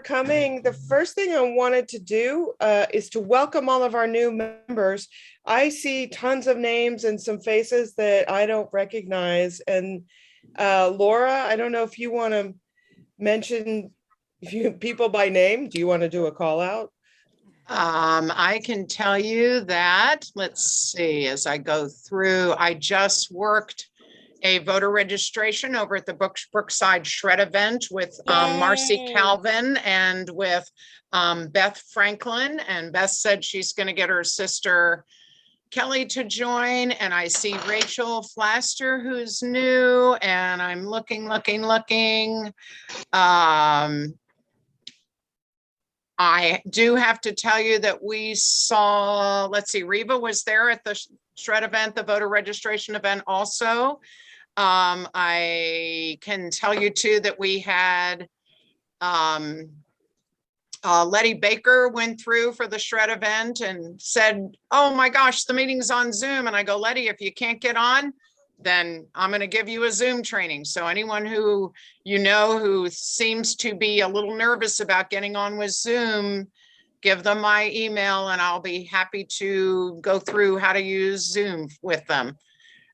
coming. The first thing I wanted to do is to welcome all of our new members. I see tons of names and some faces that I don't recognize. And Laura, I don't know if you want to mention people by name. Do you want to do a call out? I can tell you that, let's see, as I go through, I just worked a voter registration over at the Brookside Shred event with Marcy Calvin and with Beth Franklin. And Beth said she's going to get her sister Kelly to join. And I see Rachel Flaster, who's new, and I'm looking. I do have to tell you that we saw, let's see, Reba was there at the Shred event, the voter registration event also. I can tell you too that we had Letty Baker went through for the Shred event and said, oh my gosh, the meeting's on Zoom. And I go, Letty, if you can't get on, then I'm going to give you a Zoom training. So anyone who you know who seems to be a little nervous about getting on with Zoom, give them my email and I'll be happy to go through how to use Zoom with them.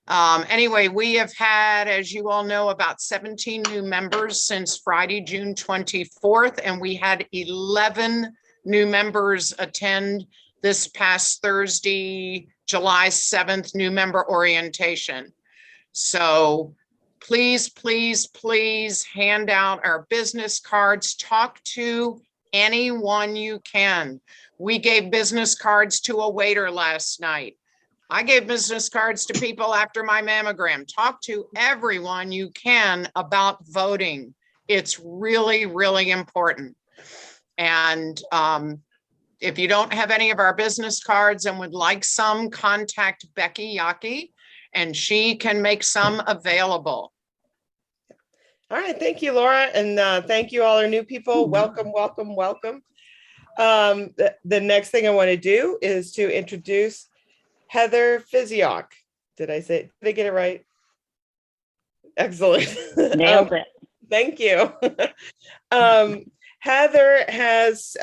Anyway, we have had, as you all know, about 17 new members since Friday, June 24th, and we had 11 new members attend this past Thursday, July 7th, new member orientation. So please, please, please hand out our business cards. Talk to anyone you can. We gave business cards to a waiter last night. I gave business cards to people after my mammogram. Talk to everyone you can about voting. It's really, really important. And if you don't have any of our business cards and would like some, contact Becky Yaki, and she can make some available. All right, thank you, Laura, and thank you all our new people. Welcome, welcome, welcome. The next thing I want to do is to introduce Heather Physiok. Did I get it right? Excellent. Nailed it. Thank you. Heather has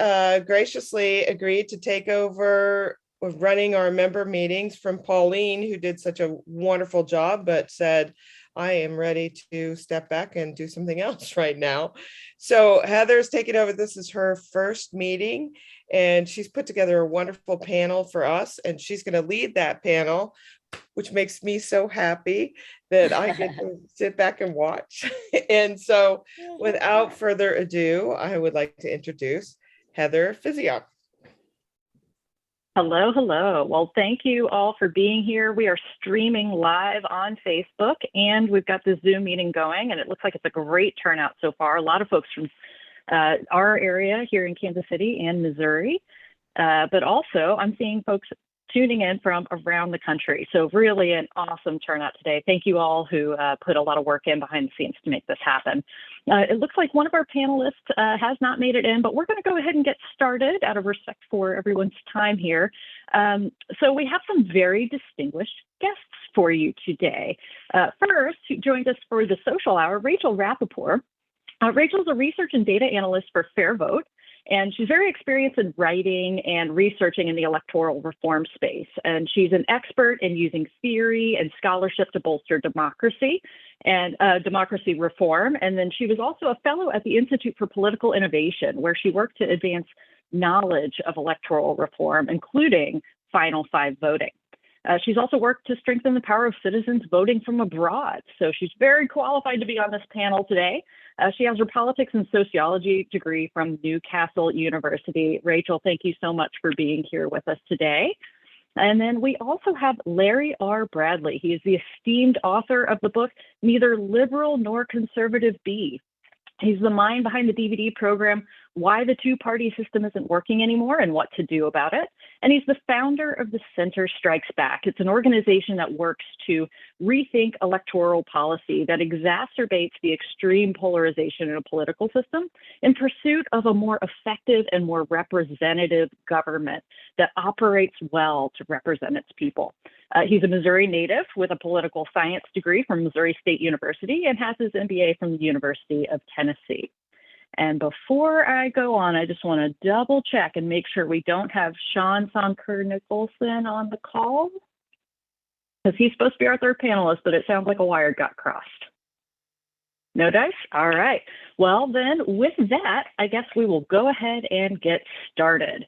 graciously agreed to take over with running our member meetings from Pauline, who did such a wonderful job, but said, I am ready to step back and do something else right now. So Heather's taking over. This is her first meeting, and she's put together a wonderful panel for us, and she's going to lead that panel, which makes me so happy that I get to sit back and watch. And so without further ado, I would like to introduce Heather Physiok. Hello, hello. Well, thank you all for being here. We are streaming live on Facebook, and we've got the Zoom meeting going, and it looks like it's a great turnout so far. A lot of folks from our area here in Kansas City and Missouri, but also I'm seeing folks tuning in from around the country. So really an awesome turnout today. Thank you all who put a lot of work in behind the scenes to make this happen. It looks like one of our panelists has not made it in, but we're going to go ahead and get started out of respect for everyone's time here. So we have some very distinguished guests for you today. First, who joined us for the social hour, Rachel Rappaport. Rachel's a research and data analyst for FairVote, and she's very experienced in writing and researching in the electoral reform space. And she's an expert in using theory and scholarship to bolster democracy and democracy reform. And then she was also a fellow at the Institute for Political Innovation, where she worked to advance knowledge of electoral reform, including Final Five voting. She's also worked to strengthen the power of citizens voting from abroad. So she's very qualified to be on this panel today. She has her politics and sociology degree from Newcastle University. Rachel, thank you so much for being here with us today. And then we also have Larry R. Bradley. He is the esteemed author of the book, Neither Liberal Nor Conservative Be. He's the mind behind the DVD program, Why the Two-Party System Isn't Working Anymore and What to Do About It. And he's the founder of the Center Strikes Back. It's an organization that works to rethink electoral policy that exacerbates the extreme polarization in a political system in pursuit of a more effective and more representative government that operates well to represent its people. He's a Missouri native with a political science degree from Missouri State University and has his MBA from the University of Tennessee. And before I go on, I just want to double check and make sure we don't have Soendker Nicholson on the call, because he's supposed to be our third panelist, but it sounds like a wire got crossed. No dice? All right. Well, then with that, I guess we will go ahead and get started.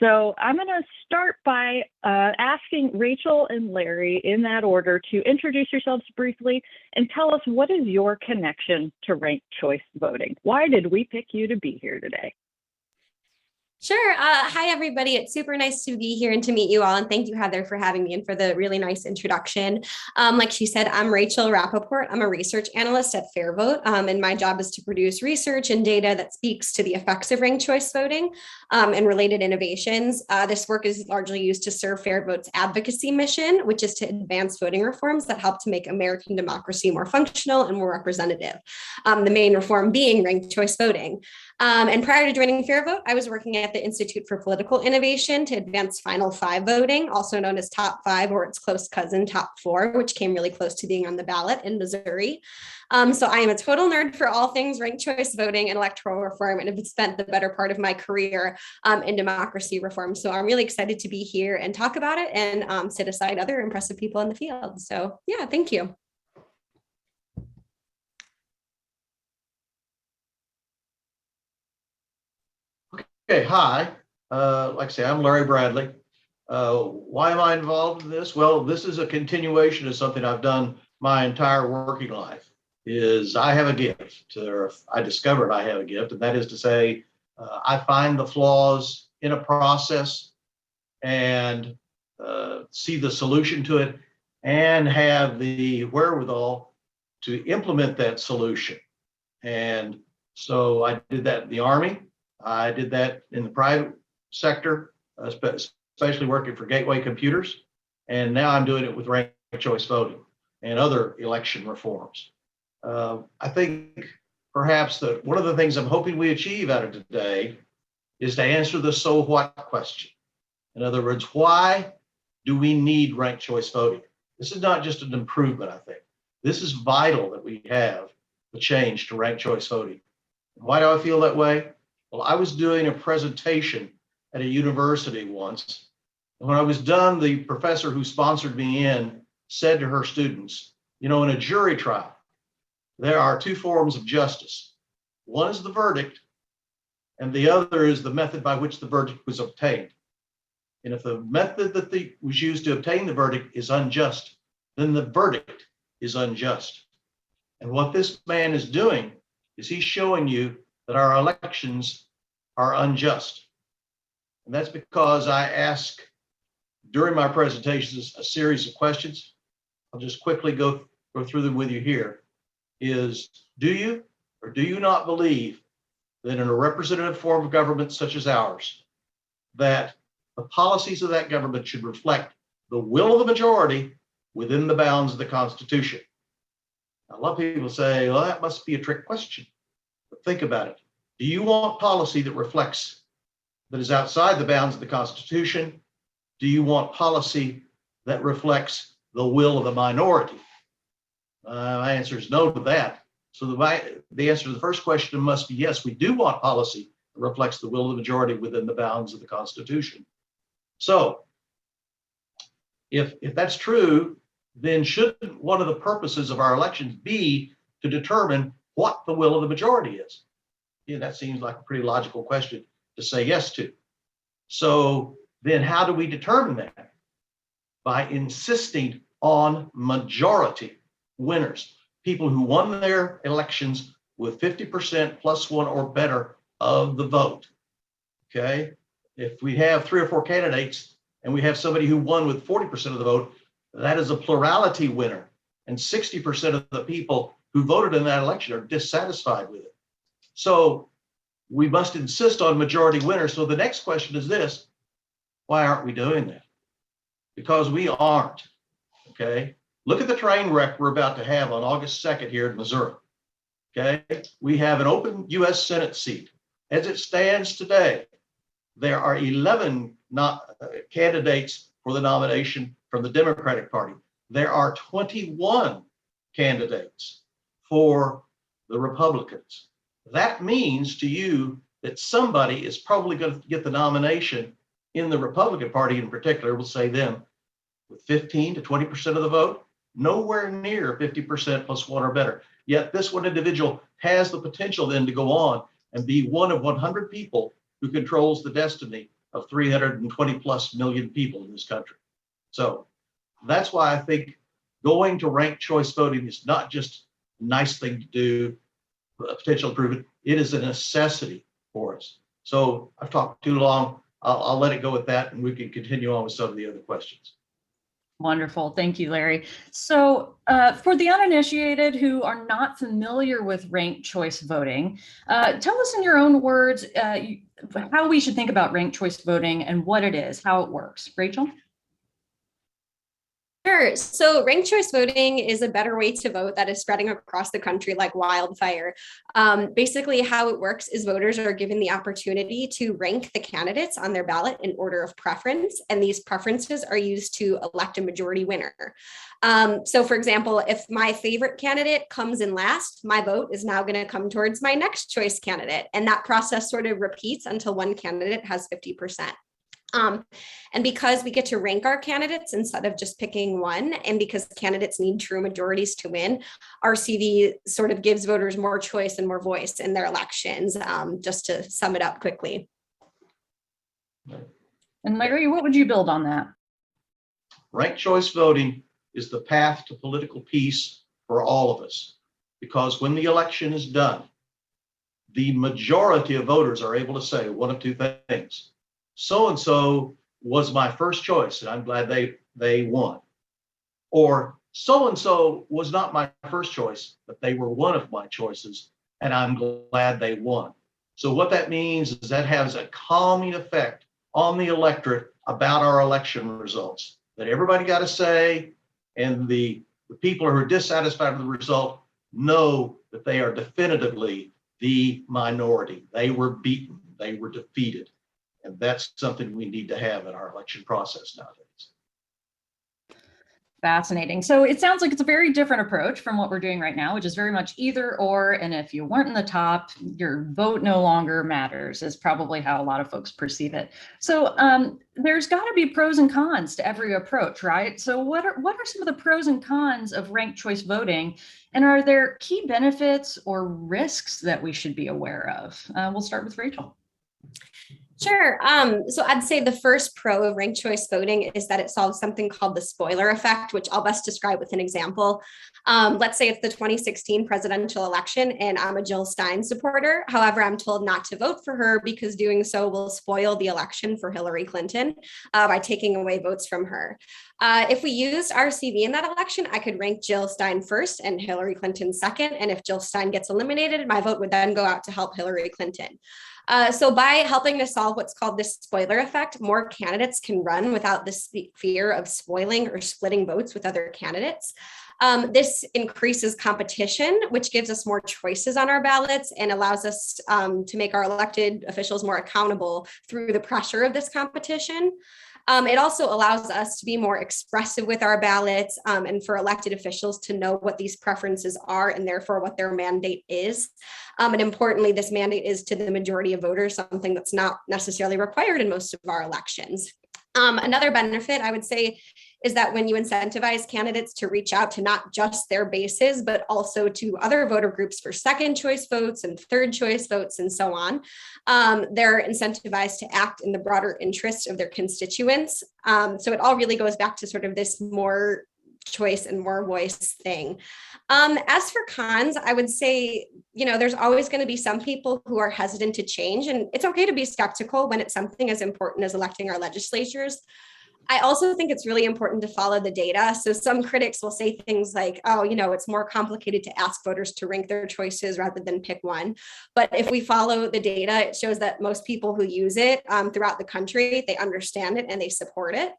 So I'm going to start by asking Rachel and Larry in that order to introduce yourselves briefly and tell us, what is your connection to ranked choice voting? Why did we pick you to be here today? Sure. Hi, everybody. It's super nice to be here and to meet you all. And thank you, Heather, for having me and for the really nice introduction. Like she said, I'm Rachel Rappaport. I'm a research analyst at FairVote, and my job is to produce research and data that speaks to the effects of ranked choice voting and related innovations. This work is largely used to serve FairVote's advocacy mission, which is to advance voting reforms that help to make American democracy more functional and more representative. The main reform being ranked choice voting. And prior to joining FairVote, I was working at the Institute for Political Innovation to advance Final Five voting, also known as Top Five or its close cousin Top Four, which came really close to being on the ballot in Missouri. So I am a total nerd for all things ranked choice voting and electoral reform, and have spent the better part of my career in democracy reform. So I'm really excited to be here and talk about it and sit aside other impressive people in the field. So yeah, thank you. Okay, hi. Like I say, I'm Larry Bradley. Why am I involved in this? Well, this is a continuation of something I've done my entire working life. Is I have a gift, or I discovered I have a gift, and that is to say, I find the flaws in a process and see the solution to it, and have the wherewithal to implement that solution. And so I did that in the Army. I did that in the private sector, especially working for Gateway Computers. And now I'm doing it with ranked choice voting and other election reforms. I think perhaps that one of the things I'm hoping we achieve out of today is to answer the so what question. In other words, why do we need ranked choice voting? This is not just an improvement, I think. This is vital that we have the change to ranked choice voting. Why do I feel that way? Well, I was doing a presentation at a university once, and when I was done, the professor who sponsored me in said to her students, you know, in a jury trial, there are two forms of justice. One is the verdict, and the other is the method by which the verdict was obtained. And if the method that was used to obtain the verdict is unjust, then the verdict is unjust. And what this man is doing is he's showing you that our elections are unjust. And that's because I ask during my presentations a series of questions. I'll just quickly go through them with you here. Is, do you or do you not believe that in a representative form of government such as ours, that the policies of that government should reflect the will of the majority within the bounds of the Constitution? Now, a lot of people say, well, that must be a trick question. But think about it. Do you want policy that reflects, that is outside the bounds of the Constitution? Do you want policy that reflects the will of the minority? My answer is no to that. So the answer to the first question must be yes, we do want policy that reflects the will of the majority within the bounds of the Constitution. So if that's true, then shouldn't one of the purposes of our elections be to determine what the will of the majority is? Yeah, that seems like a pretty logical question to say yes to. So then how do we determine that? By insisting on majority winners, people who won their elections with 50% plus one or better of the vote. Okay, if we have 3 or 4 candidates and we have somebody who won with 40% of the vote, that is a plurality winner, and 60% of the people who voted in that election are dissatisfied with it. So we must insist on majority winners. So the next question is this: why aren't we doing that? Because we aren't. Okay, look at the train wreck we're about to have on August 2nd here in Missouri. Okay, we have an open U.S. Senate seat. As it stands today, there are 11 candidates for the nomination from the Democratic Party. There are 21 candidates for the Republicans. that means to you that somebody is probably going to get the nomination in the Republican Party in particular, we'll say them, with 15 to 20% of the vote, nowhere near 50% plus one or better. Yet this one individual has the potential then to go on and be one of 100 people who controls the destiny of 320 plus million people in this country. So that's why I think going to ranked choice voting is not just a nice thing to do, a potential improvement. It is a necessity for us. So I've talked too long. I'll let it go with that, and we can continue on with some of the other questions. Wonderful. Thank you, Larry. So for the uninitiated who are not familiar with ranked choice voting, tell us in your own words how we should think about ranked choice voting and what it is, how it works. Rachel? Sure. So ranked choice voting is a better way to vote that is spreading across the country like wildfire. Basically, how it works is voters are given the opportunity to rank the candidates on their ballot in order of preference, and these preferences are used to elect a majority winner. So for example, if my favorite candidate comes in last, my vote is now going to come towards my next choice candidate. And that process sort of repeats until one candidate has 50%. And because we get to rank our candidates instead of just picking one, and because candidates need true majorities to win, RCV sort of gives voters more choice and more voice in their elections, just to sum it up quickly. And Larry, what would you build on that? Ranked choice voting is the path to political peace for all of us, because when the election is done, the majority of voters are able to say one of two things. So-and-so was my first choice, and I'm glad they won. Or so-and-so was not my first choice, but they were one of my choices, and I'm glad they won. So what that means is that has a calming effect on the electorate about our election results, that everybody got to say, and the people who are dissatisfied with the result know that they are definitively the minority. They were beaten, they were defeated. And that's something we need to have in our election process nowadays. Fascinating. So it sounds like it's a very different approach from what we're doing right now, which is very much either or. And if you weren't in the top, your vote no longer matters, is probably how a lot of folks perceive it. So there's got to be pros and cons to every approach, right? So what are some of the pros and cons of ranked choice voting? And are there key benefits or risks that we should be aware of? We'll start with Rachel. Sure. So I'd say the first pro of ranked choice voting is that it solves something called the spoiler effect, which I'll best describe with an example. Let's say it's the 2016 presidential election and I'm a Jill Stein supporter. However, I'm told not to vote for her because doing so will spoil the election for Hillary Clinton by taking away votes from her. If we used RCV in that election, I could rank Jill Stein first and Hillary Clinton second. And if Jill Stein gets eliminated, my vote would then go out to help Hillary Clinton. So by helping to solve what's called this spoiler effect, more candidates can run without this fear of spoiling or splitting votes with other candidates. This increases competition, which gives us more choices on our ballots and allows us to make our elected officials more accountable through the pressure of this competition. It also allows us to be more expressive with our ballots and for elected officials to know what these preferences are and therefore what their mandate is. And importantly, this mandate is to the majority of voters, something that's not necessarily required in most of our elections. Another benefit, I would say, is that when you incentivize candidates to reach out to not just their bases, but also to other voter groups for second choice votes and third choice votes and so on, they're incentivized to act in the broader interest of their constituents. So it all really goes back to sort of this more choice and more voice thing. As for cons, I would say, there's always going to be some people who are hesitant to change, and it's okay to be skeptical when it's something as important as electing our legislatures. I also think it's really important to follow the data. So some critics will say things like, oh, it's more complicated to ask voters to rank their choices rather than pick one. But if we follow the data, it shows that most people who use it throughout the country, they understand it and they support it.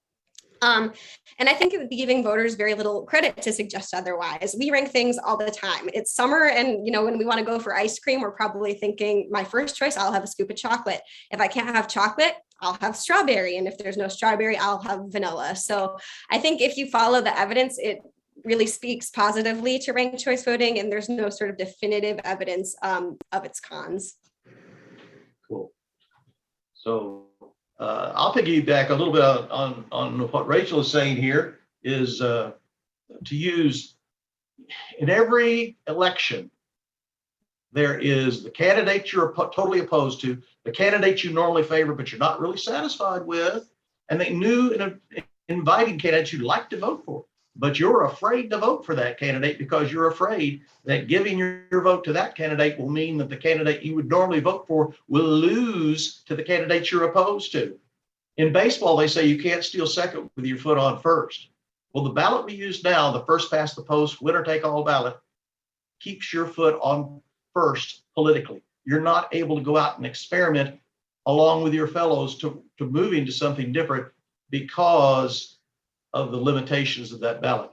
And I think it would be giving voters very little credit to suggest otherwise. We rank things all the time. It's summer and, when we want to go for ice cream, we're probably thinking my first choice, I'll have a scoop of chocolate. If I can't have chocolate, I'll have strawberry. And if there's no strawberry, I'll have vanilla. So I think if you follow the evidence, it really speaks positively to ranked choice voting, and there's no sort of definitive evidence of its cons. Cool. So I'll piggyback a little bit on what Rachel is saying here, is to use in every election, there is the candidate you're totally opposed to, the candidate you normally favor, but you're not really satisfied with, and the new and inviting candidates you'd like to vote for, but you're afraid to vote for that candidate because you're afraid that giving your vote to that candidate will mean that the candidate you would normally vote for will lose to the candidate you're opposed to. In baseball, they say you can't steal second with your foot on first. Well, the ballot we use now, the first past the post, winner take all ballot, keeps your foot on first politically. You're not able to go out and experiment along with your fellows to move into something different because of the limitations of that ballot.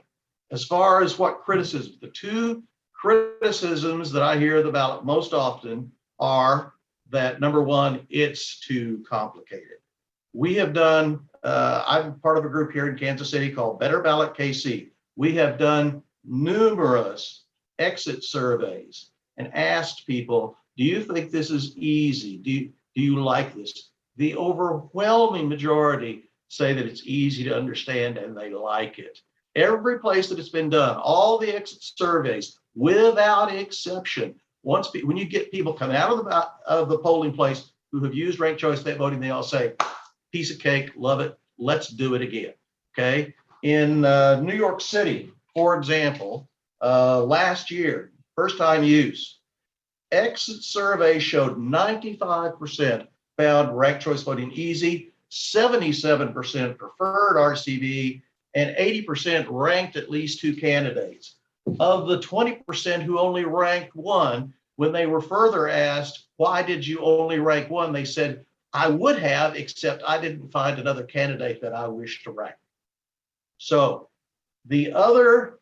As far as what criticisms, the two criticisms that I hear of the ballot most often are that, number one, it's too complicated. We have done, I'm part of a group here in Kansas City called Better Ballot KC. We have done numerous exit surveys and asked people, do you think this is easy? Do you like this? The overwhelming majority say that it's easy to understand and they like it. Every place that it's been done, all the exit surveys, without exception, when you get people coming out of the polling place who have used ranked choice state voting, they all say, piece of cake, love it, let's do it again, okay? In New York City, for example, last year, first time use, exit survey showed 95% found ranked choice voting easy, 77% preferred RCV, and 80% ranked at least two candidates. Of the 20% who only ranked one, when they were further asked, why did you only rank one? They said, I would have, except I didn't find another candidate that I wish to rank. So the other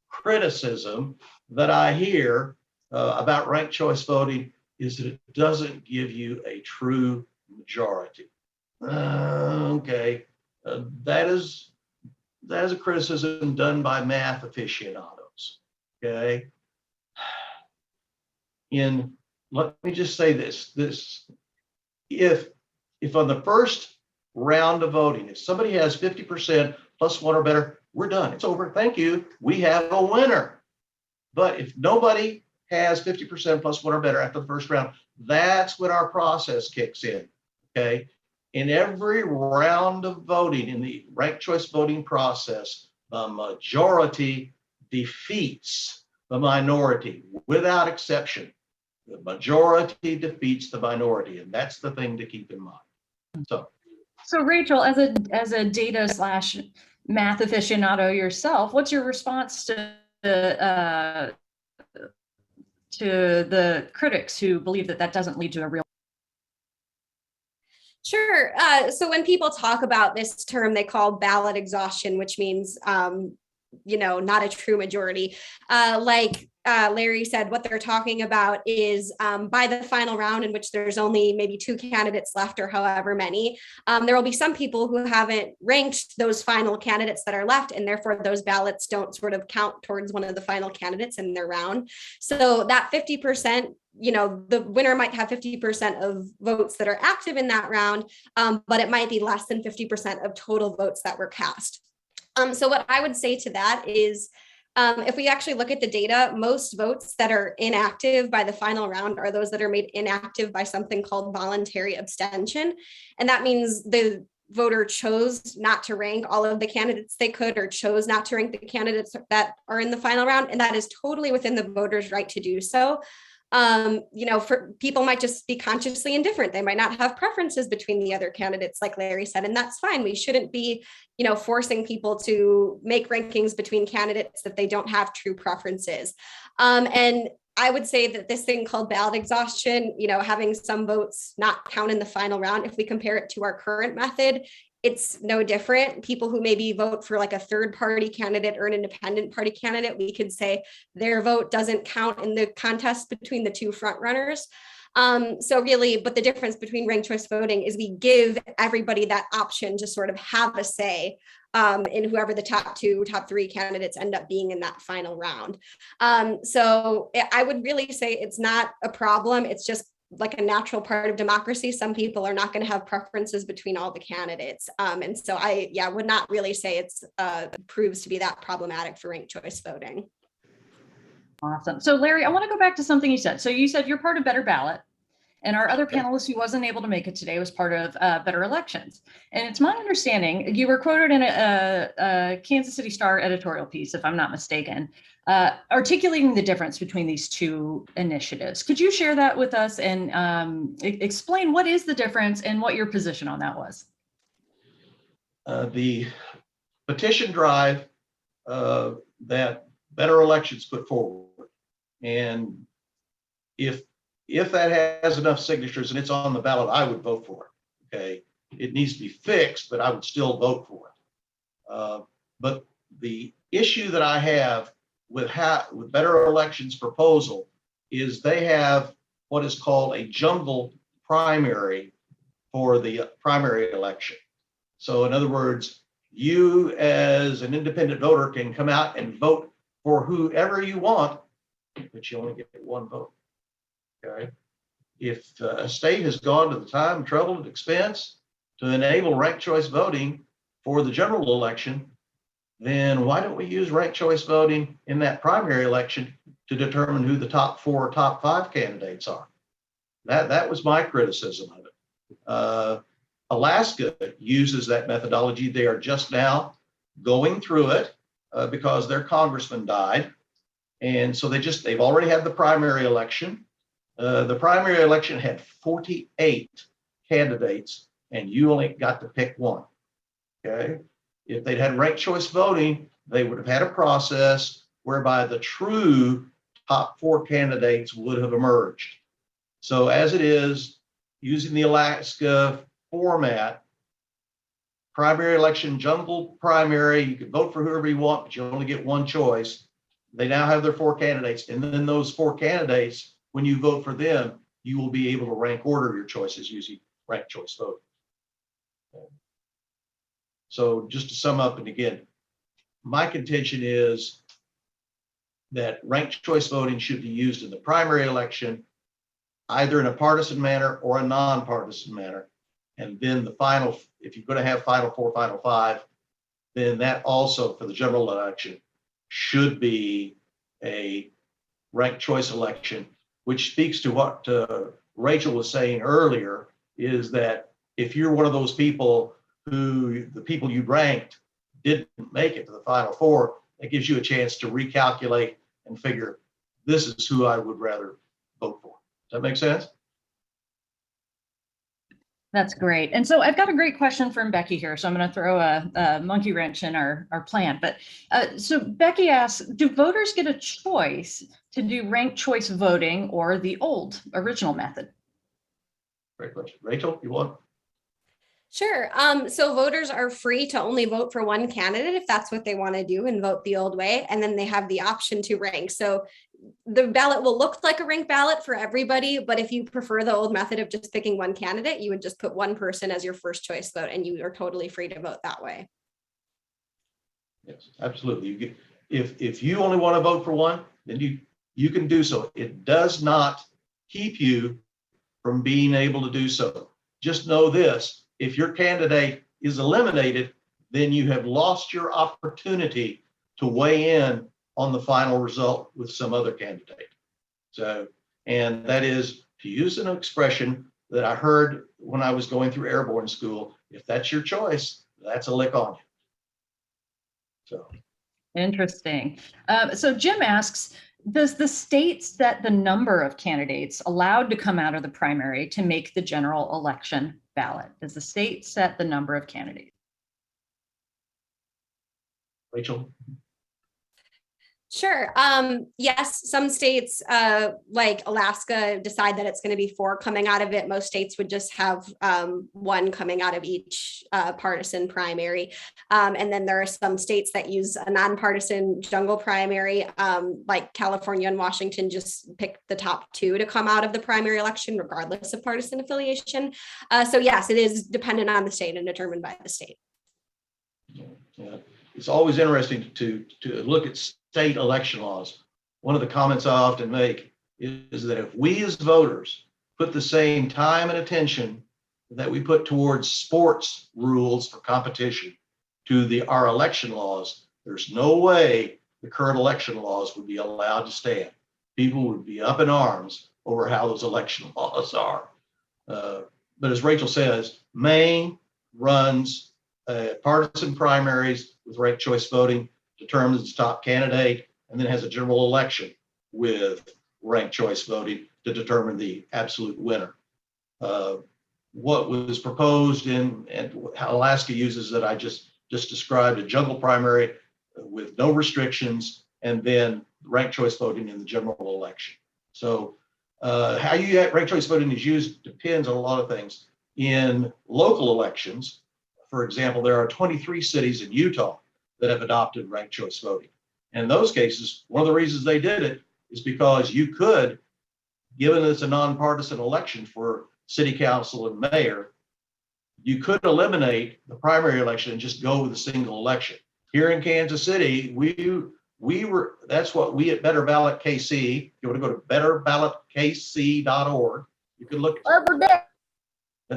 criticism that I hear about ranked choice voting is that it doesn't give you a true majority. Okay, that is a criticism done by math aficionados. Okay, let me just say this: if on the first round of voting, if somebody has 50% plus one or better, we're done. It's over. Thank you. We have a winner. But if nobody has 50% plus one or better after the first round, that's when our process kicks in. Okay. In every round of voting in the ranked choice voting process, the majority defeats the minority without exception. The majority defeats the minority, and that's the thing to keep in mind. So Rachel, as a data / math aficionado yourself, what's your response to the critics who believe that doesn't lead to a real? Sure. So when people talk about this term, they call ballot exhaustion, which means, not a true majority. Like Larry said, what they're talking about is by the final round, in which there's only maybe two candidates left or however many, there will be some people who haven't ranked those final candidates that are left, and therefore those ballots don't sort of count towards one of the final candidates in their round. So that 50%, the winner might have 50% of votes that are active in that round, but it might be less than 50% of total votes that were cast. So what I would say to that is, if we actually look at the data, most votes that are inactive by the final round are those that are made inactive by something called voluntary abstention. And that means the voter chose not to rank all of the candidates they could, or chose not to rank the candidates that are in the final round. And that is totally within the voter's right to do so. For people might just be consciously indifferent. They might not have preferences between the other candidates, like Larry said, and that's fine. We shouldn't be, forcing people to make rankings between candidates that they don't have true preferences. And I would say that this thing called ballot exhaustion, having some votes not count in the final round, if we compare it to our current method, it's no different. People who maybe vote for like a third party candidate or an independent party candidate, we could say their vote doesn't count in the contest between the two front runners. So really, but the difference between ranked choice voting is we give everybody that option to sort of have a say and whoever the top 2, top 3 candidates end up being in that final round. So I would really say it's not a problem. It's just like a natural part of democracy. Some people are not going to have preferences between all the candidates. And so I would not really say it's proves to be that problematic for ranked choice voting. Awesome. So Larry, I want to go back to something you said. So you said you're part of Better Ballot, and our other panelist who wasn't able to make it today was part of Better Elections. And it's my understanding, you were quoted in a Kansas City Star editorial piece, if I'm not mistaken, articulating the difference between these two initiatives. Could you share that with us and explain what is the difference and what your position on that was? The petition drive that Better Elections put forward, and if that has enough signatures and it's on the ballot, I would vote for it. Okay, it needs to be fixed, but I would still vote for it. But the issue that I have with Better Elections proposal is they have what is called a jungle primary for the primary election. So in other words, you as an independent voter can come out and vote for whoever you want, but you only get one vote. Okay. If a state has gone to the time, trouble, and expense to enable ranked choice voting for the general election, then why don't we use ranked choice voting in that primary election to determine who the top 4 or top 5 candidates are? That was my criticism of it. Alaska uses that methodology. They are just now going through it because their congressman died. And so they've already had the primary election. The primary election had 48 candidates and you only got to pick one. Okay. If they'd had ranked choice voting, they would have had a process whereby the true top 4 candidates would have emerged. So as it is, using the Alaska format, primary election, jungle primary, you can vote for whoever you want, but you only get one choice. They now have their 4 candidates. And then those 4 candidates, when you vote for them, you will be able to rank order your choices using ranked choice voting. So just to sum up, and again, my contention is that ranked choice voting should be used in the primary election, either in a partisan manner or a nonpartisan manner. And then the final, if you're going to have final 4, final 5, then that also for the general election should be a ranked choice election, which speaks to what Rachel was saying earlier, is that if you're one of those people who the people you ranked didn't make it to the final 4, it gives you a chance to recalculate and figure, this is who I would rather vote for. Does that make sense? That's great. And so I've got a great question from Becky here. So I'm going to throw a monkey wrench in our plan. But so Becky asks, do voters get a choice to do ranked choice voting or the old original method? Great question. Rachel, you want? Sure. So voters are free to only vote for one candidate if that's what they want to do and vote the old way. And then they have the option to rank. So the ballot will look like a ranked ballot for everybody. But if you prefer the old method of just picking one candidate, you would just put one person as your first choice vote, and you are totally free to vote that way. Yes, absolutely. If you only want to vote for one, then you can do so. It does not keep you from being able to do so. Just know this. If your candidate is eliminated, then you have lost your opportunity to weigh in on the final result with some other candidate. So, and that is, to use an expression that I heard when I was going through airborne school, if that's your choice, that's a lick on you. So. Interesting. So Jim asks, does the state set the number of candidates allowed to come out of the primary to make the general election ballot? Does the state set the number of candidates? Rachel? Sure. Yes, some states like Alaska decide that it's going to be 4 coming out of it. Most states would just have 1 coming out of each partisan primary. And then there are some states that use a nonpartisan jungle primary, like California and Washington just pick the top 2 to come out of the primary election, regardless of partisan affiliation. So yes, it is dependent on the state and determined by the state. It's always interesting to look at state election laws. One of the comments I often make is that if we as voters put the same time and attention that we put towards sports rules for competition to our election laws, there's no way the current election laws would be allowed to stand. People would be up in arms over how those election laws are. But as Rachel says, Maine runs partisan primaries with ranked choice voting, determines the top candidate, and then has a general election with ranked choice voting to determine the absolute winner. What was proposed and how Alaska uses that I just described, a jungle primary with no restrictions, and then ranked choice voting in the general election. So how you get ranked choice voting is used depends on a lot of things. In local elections, for example, there are 23 cities in Utah that have adopted ranked choice voting. And in those cases, one of the reasons they did it is because you could, given it's a nonpartisan election for city council and mayor, you could eliminate the primary election and just go with a single election. Here in Kansas City, that's what we at Better Ballot KC, if you want to go to betterballotkc.org, you can look at that.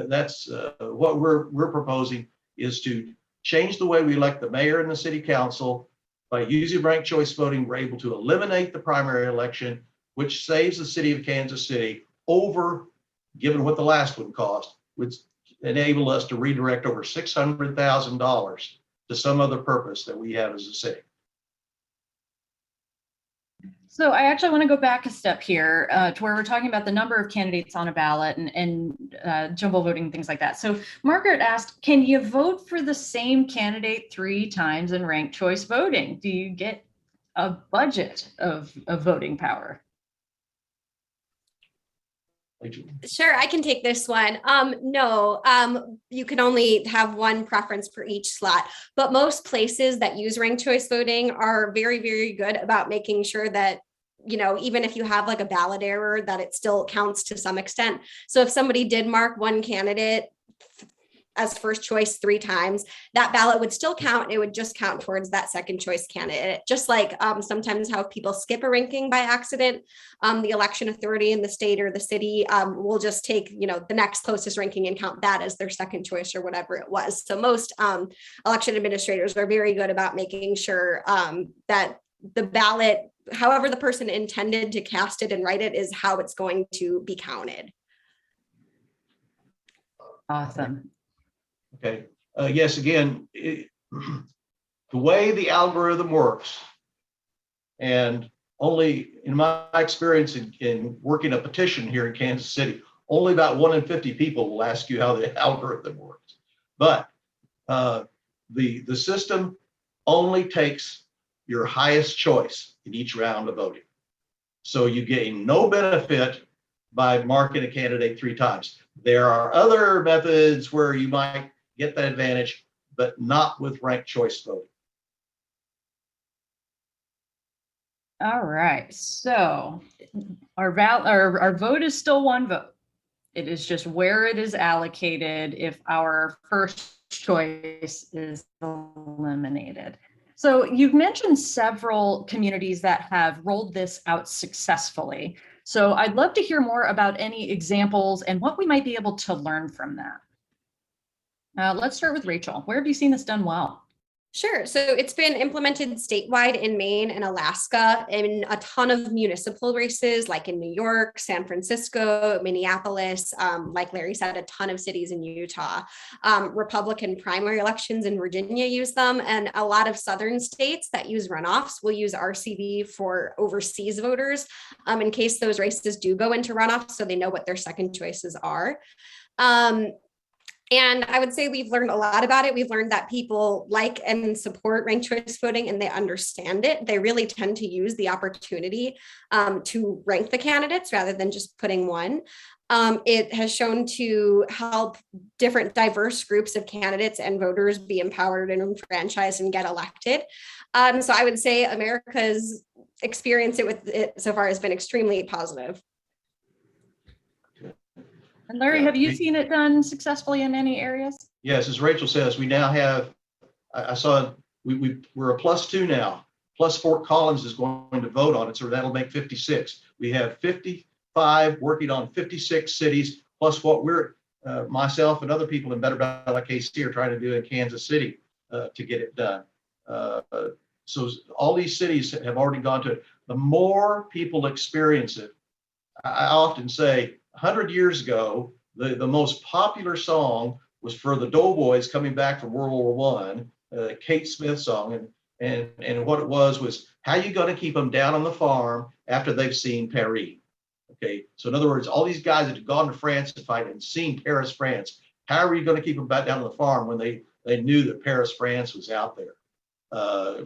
That's what we're proposing, is to change the way we elect the mayor and the city council. By using ranked choice voting, we're able to eliminate the primary election, which saves the city of Kansas City over, given what the last one cost, would enable us to redirect over $600,000 to some other purpose that we have as a city. So I actually want to go back a step here to where we're talking about the number of candidates on a ballot and jumbo voting, things like that. So Margaret asked, can you vote for the same candidate 3 times in ranked choice voting? Do you get a budget of voting power? Sure, I can take this one. No, you can only have one preference for each slot, but most places that use ranked choice voting are very, very good about making sure that, you know, even if you have like a ballot error, that it still counts to some extent. So if somebody did mark one candidate as first choice 3 times, that ballot would still count. It would just count towards that second choice candidate. Just like sometimes how people skip a ranking by accident, the election authority in the state or the city will just take, you know, the next closest ranking and count that as their second choice or whatever it was. So most election administrators are very good about making sure that the ballot, however the person intended to cast it and write it, is how it's going to be counted. Awesome. Okay. Yes, again, the way the algorithm works, and only in my experience in working a petition here in Kansas City, only about 1 in 50 people will ask you how the algorithm works. But the system only takes your highest choice in each round of voting. So you gain no benefit by marking a candidate 3 times. There are other methods where you might get that advantage, but not with ranked choice voting. All right, so our vote is still 1 vote. It is just where it is allocated if our first choice is eliminated. So you've mentioned several communities that have rolled this out successfully. So I'd love to hear more about any examples and what we might be able to learn from that. Let's start with Rachel. Where have you seen this done well? Sure. So it's been implemented statewide in Maine and Alaska in a ton of municipal races, like in New York, San Francisco, Minneapolis, like Larry said, a ton of cities in Utah. Republican primary elections in Virginia use them, and a lot of southern states that use runoffs will use RCV for overseas voters in case those races do go into runoffs, so they know what their second choices are. And I would say we've learned a lot about it. We've learned that people like and support ranked choice voting and they understand it. They really tend to use the opportunity to rank the candidates rather than just putting one. It has shown to help different diverse groups of candidates and voters be empowered and enfranchised and get elected. So I would say America's experience with it so far has been extremely positive. And Larry, have you seen it done successfully in any areas? Yes, as Rachel says, we now have, I saw we're a +2 now. Plus Fort Collins is going to vote on it, so that'll make 56. We have 55 working on 56 cities, plus what we're myself and other people in Better Ballot KC are trying to do in Kansas City to get it done. So all these cities have already gone to it. The more people experience it, I often say 100 years ago, the most popular song was for the Doughboys coming back from World War I, Kate Smith song. And what it was how you going to keep them down on the farm after they've seen Paris? Okay, so in other words, all these guys that have gone to France to fight and seen Paris, France, how are you going to keep them back down on the farm when they knew that Paris, France was out there?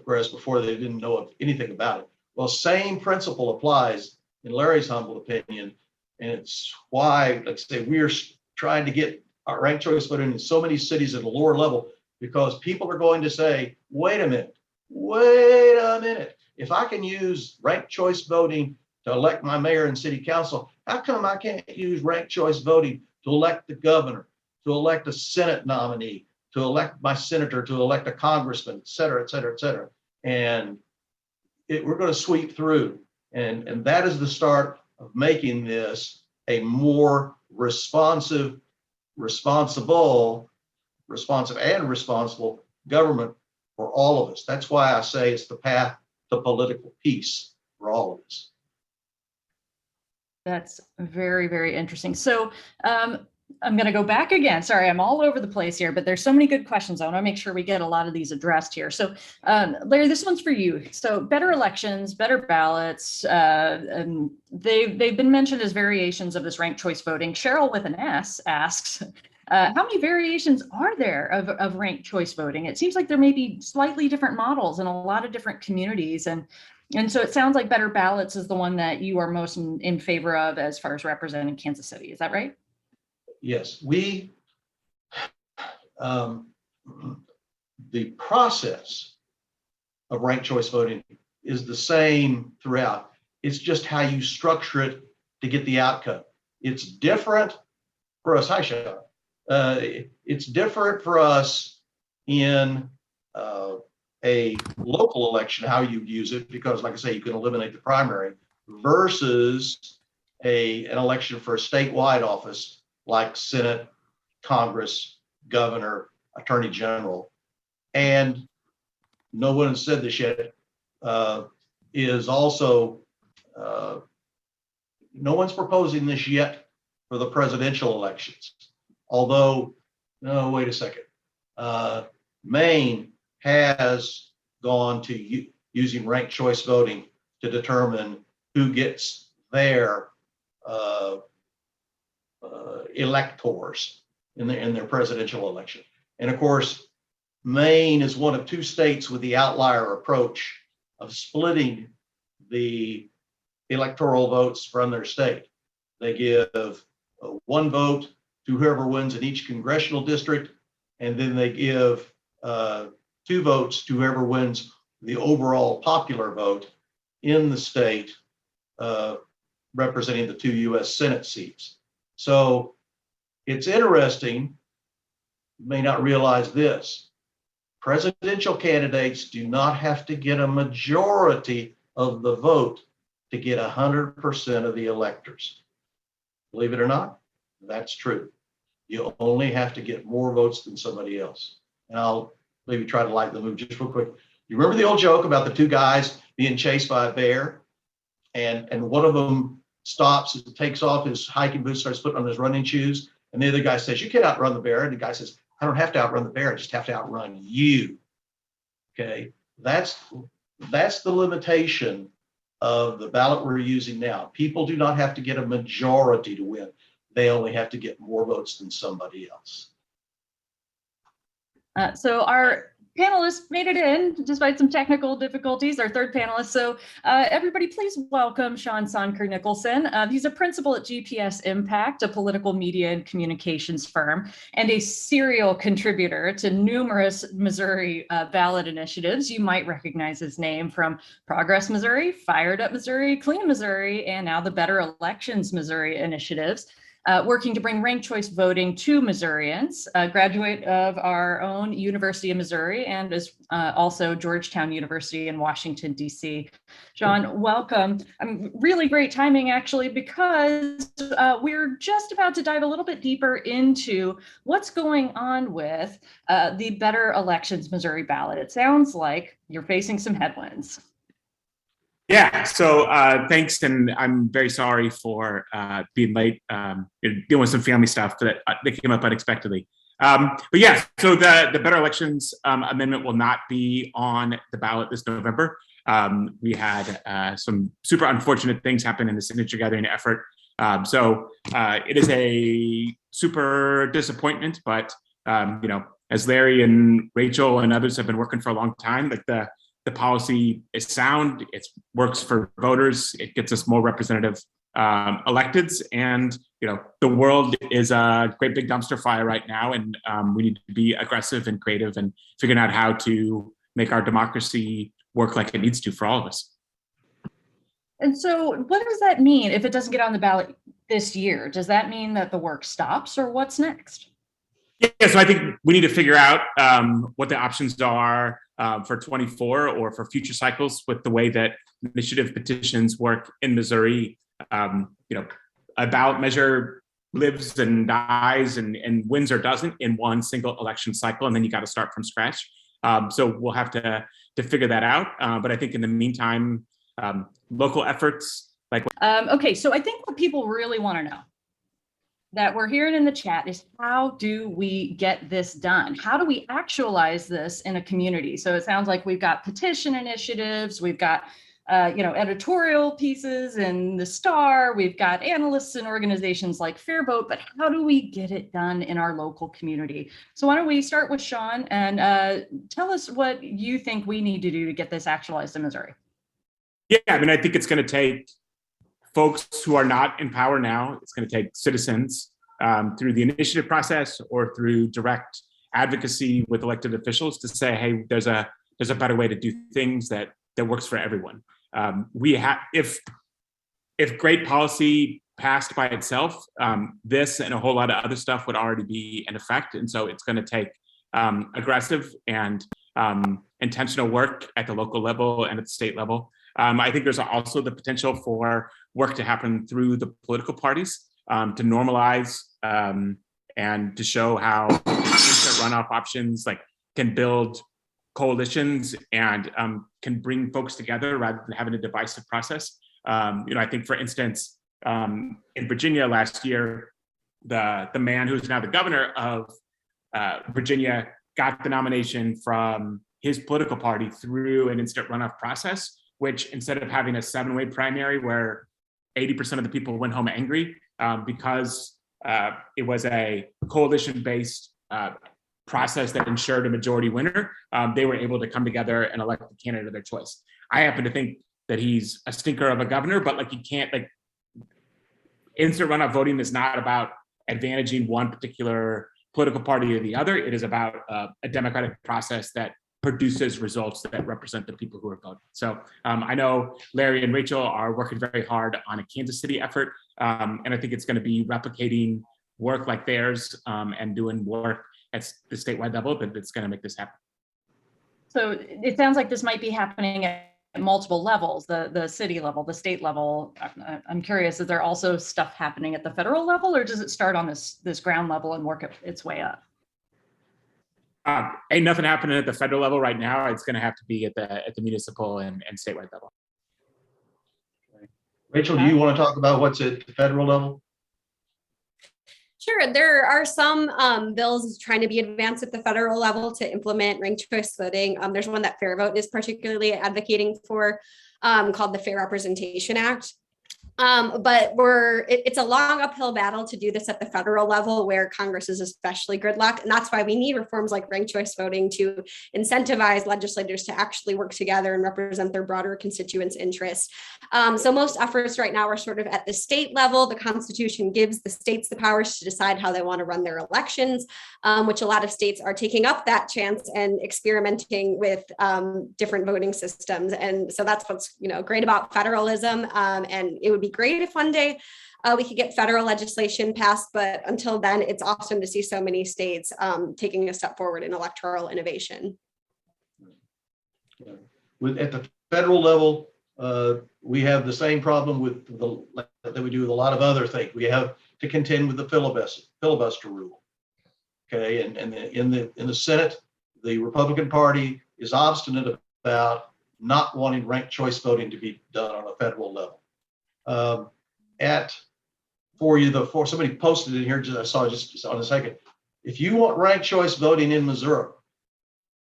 Whereas before they didn't know anything about it. Well, same principle applies in Larry's humble opinion. And it's why, let's say, we're trying to get our ranked choice voting in so many cities at a lower level, because people are going to say, wait a minute. If I can use ranked choice voting to elect my mayor and city council, how come I can't use ranked choice voting to elect the governor, to elect a Senate nominee, to elect my senator, to elect a congressman, et cetera, et cetera, et cetera. And we're going to sweep through. And that is the start of making this a more responsive and responsible government for all of us. That's why I say it's the path to political peace for all of us. That's very, very interesting. So I'm going to go back again. Sorry, I'm all over the place here, but there's so many good questions. I want to make sure we get a lot of these addressed here. So Larry, this one's for you. So better elections, better ballots, and they've been mentioned as variations of this ranked choice voting. Cheryl with an S asks, how many variations are there of ranked choice voting? It seems like there may be slightly different models in a lot of different communities. And so it sounds like better ballots is the one that you are most in favor of as far as representing Kansas City. Is that right? Yes, the process of ranked choice voting is the same throughout. It's just how you structure it to get the outcome. It's different for us. Hi, Sean. It's different for us in a local election, how you use it, because like I say, you can eliminate the primary versus an election for a statewide office like Senate, Congress, governor, attorney general. And no one has said this yet, is also, no one's proposing this yet for the presidential elections. Although, no, wait a second. Maine has gone to using ranked choice voting to determine who gets their electors in their presidential election. And of course, Maine is one of two states with the outlier approach of splitting the electoral votes from their state. They give one vote to whoever wins in each congressional district, and then they give 2 votes to whoever wins the overall popular vote in the state, representing the 2 U.S. Senate seats. So it's interesting, you may not realize this, presidential candidates do not have to get a majority of the vote to get 100% of the electors. Believe it or not, that's true. You only have to get more votes than somebody else. And I'll maybe try to lighten the mood just real quick. You remember the old joke about the 2 guys being chased by a bear, and one of them stops and takes off his hiking boots, starts putting on his running shoes, and the other guy says, "You can't outrun the bear." And the guy says, "I don't have to outrun the bear, I just have to outrun you." Okay, that's the limitation of the ballot we're using now. People do not have to get a majority to win. They only have to get more votes than somebody else. So our panelists made it in despite some technical difficulties, our third panelist. So everybody please welcome Soendker Nicholson. He's a principal at GPS Impact, a political media and communications firm, and a serial contributor to numerous Missouri ballot initiatives. You might recognize his name from Progress Missouri, Fired Up Missouri, Clean Missouri, and now the Better Elections Missouri initiatives. working to bring ranked choice voting to Missourians, a graduate of our own University of Missouri and is also Georgetown University in Washington, D.C. Sean, welcome. Really great timing, actually, because we're just about to dive a little bit deeper into what's going on with the Better Elections Missouri ballot. It sounds like you're facing some headwinds. Yeah, so thanks, and I'm very sorry for being late, dealing with some family stuff that came up unexpectedly. But yeah, so the Better Elections Amendment will not be on the ballot this November. We had some super unfortunate things happen in the signature gathering effort. So it is a super disappointment, but as Larry and Rachel and others have been working for a long time, like the policy is sound, it works for voters, it gets us more representative electeds, and the world is a great big dumpster fire right now, and we need to be aggressive and creative and figuring out how to make our democracy work like it needs to for all of us. And so what does that mean if it doesn't get on the ballot this year? Does that mean that the work stops, or what's next? Yeah, so I think we need to figure out what the options are for 24 or for future cycles with the way that initiative petitions work in Missouri. A ballot measure lives and dies and wins or doesn't in one single election cycle, and then you got to start from scratch. So we'll have to figure that out. But I think in the meantime, local efforts like. Okay, so I think what people really want to know that we're hearing in the chat is, how do we get this done? How do we actualize this in a community? So it sounds like we've got petition initiatives, we've got editorial pieces in the Star, we've got analysts and organizations like FairVote, but how do we get it done in our local community? So why don't we start with Sean and tell us what you think we need to do to get this actualized in Missouri? Yeah, I mean, I think it's going to take folks who are not in power now. It's going to take citizens through the initiative process or through direct advocacy with elected officials to say, hey, there's a better way to do things that works for everyone. If great policy passed by itself, this and a whole lot of other stuff would already be in effect. And so it's going to take aggressive and intentional work at the local level and at the state level. I think there's also the potential for work to happen through the political parties to normalize and to show how instant runoff options can build coalitions and can bring folks together rather than having a divisive process. I think, for instance, in Virginia last year, the man who's now the governor of Virginia got the nomination from his political party through an instant runoff process, which, instead of having a 7-way primary where 80% of the people went home angry because it was a coalition-based process that ensured a majority winner, they were able to come together and elect the candidate of their choice. I happen to think that he's a stinker of a governor, but you can't, instant runoff voting is not about advantaging one particular political party or the other. It is about a democratic process that produces results that represent the people who are voting. So I know Larry and Rachel are working very hard on a Kansas City effort, and I think it's going to be replicating work like theirs and doing work at the statewide level that's going to make this happen. So it sounds like this might be happening at multiple levels, the city level, the state level. I'm curious, is there also stuff happening at the federal level, or does it start on this ground level and work its way up? Ain't nothing happening at the federal level right now. It's going to have to be at the municipal and statewide level. Rachel, do you want to talk about what's at the federal level? Sure. There are some bills trying to be advanced at the federal level to implement ranked choice voting. There's one that FairVote is particularly advocating for called the Fair Representation Act. But it's a long uphill battle to do this at the federal level, where Congress is especially gridlocked. And that's why we need reforms like ranked choice voting to incentivize legislators to actually work together and represent their broader constituents' interests. So most efforts right now are sort of at the state level. The Constitution gives the states the powers to decide how they want to run their elections, which a lot of states are taking up that chance and experimenting with different voting systems. And so that's what's great about federalism. And it would be great if one day we could get federal legislation passed. But until then, it's awesome to see so many states taking a step forward in electoral innovation. At the federal level, we have the same problem that we do with a lot of other things. We have to contend with the filibuster rule. Okay, and in the Senate, the Republican Party is obstinate about not wanting ranked choice voting to be done on a federal level. Somebody posted in here, I saw just on a second. If you want ranked choice voting in Missouri,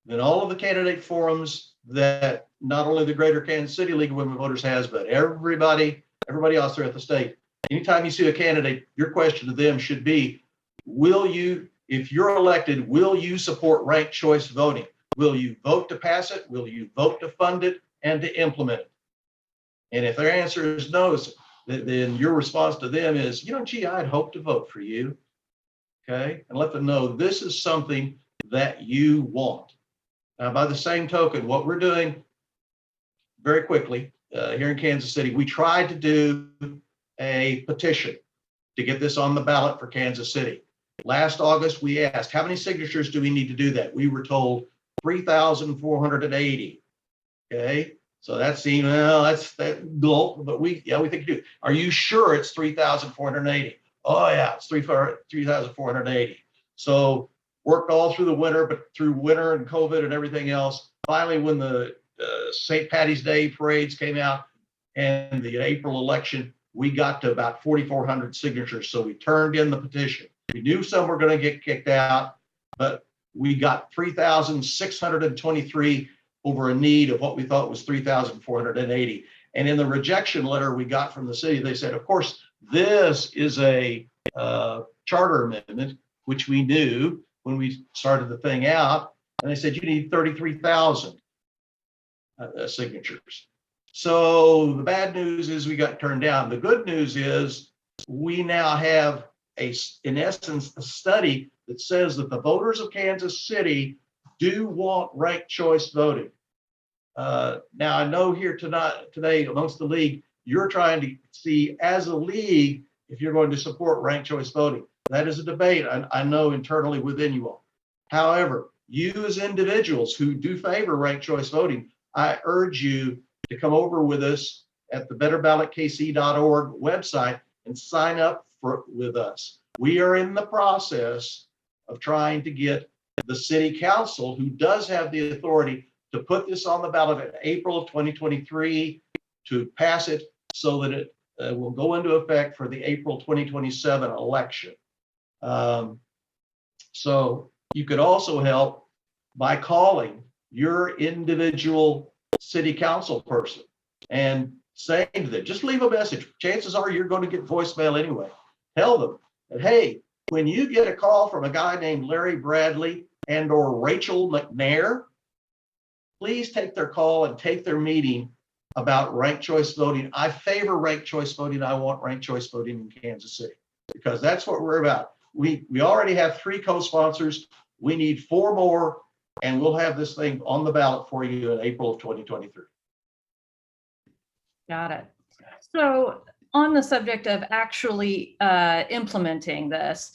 then all of the candidate forums that not only the Greater Kansas City League of Women Voters has, but everybody else throughout the state, anytime you see a candidate, your question to them should be, if you're elected, will you support ranked choice voting? Will you vote to pass it? Will you vote to fund it and to implement it? And if their answer is no, then your response to them is, gee, I'd hope to vote for you. Okay, and let them know this is something that you want. Now, by the same token, what we're doing very quickly here in Kansas City, we tried to do a petition to get this on the ballot for Kansas City. Last August, we asked, how many signatures do we need to do that? We were told 3,480. Okay, so that seemed, that's gulp, but we think you do. Are you sure it's 3,480? Oh yeah, it's 3,480. So worked all through the winter, but through winter and COVID and everything else, finally when the St. Patty's Day parades came out and the April election, we got to about 4,400 signatures. So we turned in the petition. We knew some were going to get kicked out, but we got 3,623 over a need of what we thought was 3,480. And in the rejection letter we got from the city, they said, of course, this is a charter amendment, which we knew when we started the thing out. And they said, you need 33,000 signatures. So the bad news is we got turned down. The good news is we now have in essence, a study that says that the voters of Kansas City do want ranked choice voting. Now I know here today amongst the league, you're trying to see as a league if you're going to support ranked choice voting. That is a debate I know internally within you all. However, you as individuals who do favor ranked choice voting, I urge you to come over with us at the betterballotkc.org website and sign up with us. We are in the process of trying to get the city council, who does have the authority to put this on the ballot in April of 2023, to pass it so that it will go into effect for the April 2027 election. So you could also help by calling your individual city council person and saying to them, just leave a message. Chances are you're going to get voicemail anyway. Tell them that, hey, when you get a call from a guy named Larry Bradley and or Rachel McNair, please take their call and take their meeting about ranked choice voting. I favor ranked choice voting. I want ranked choice voting in Kansas City, because that's what we're about. We already have 3 co-sponsors. We need 4 more, and we'll have this thing on the ballot for you in April of 2023. Got it. So on the subject of actually implementing this,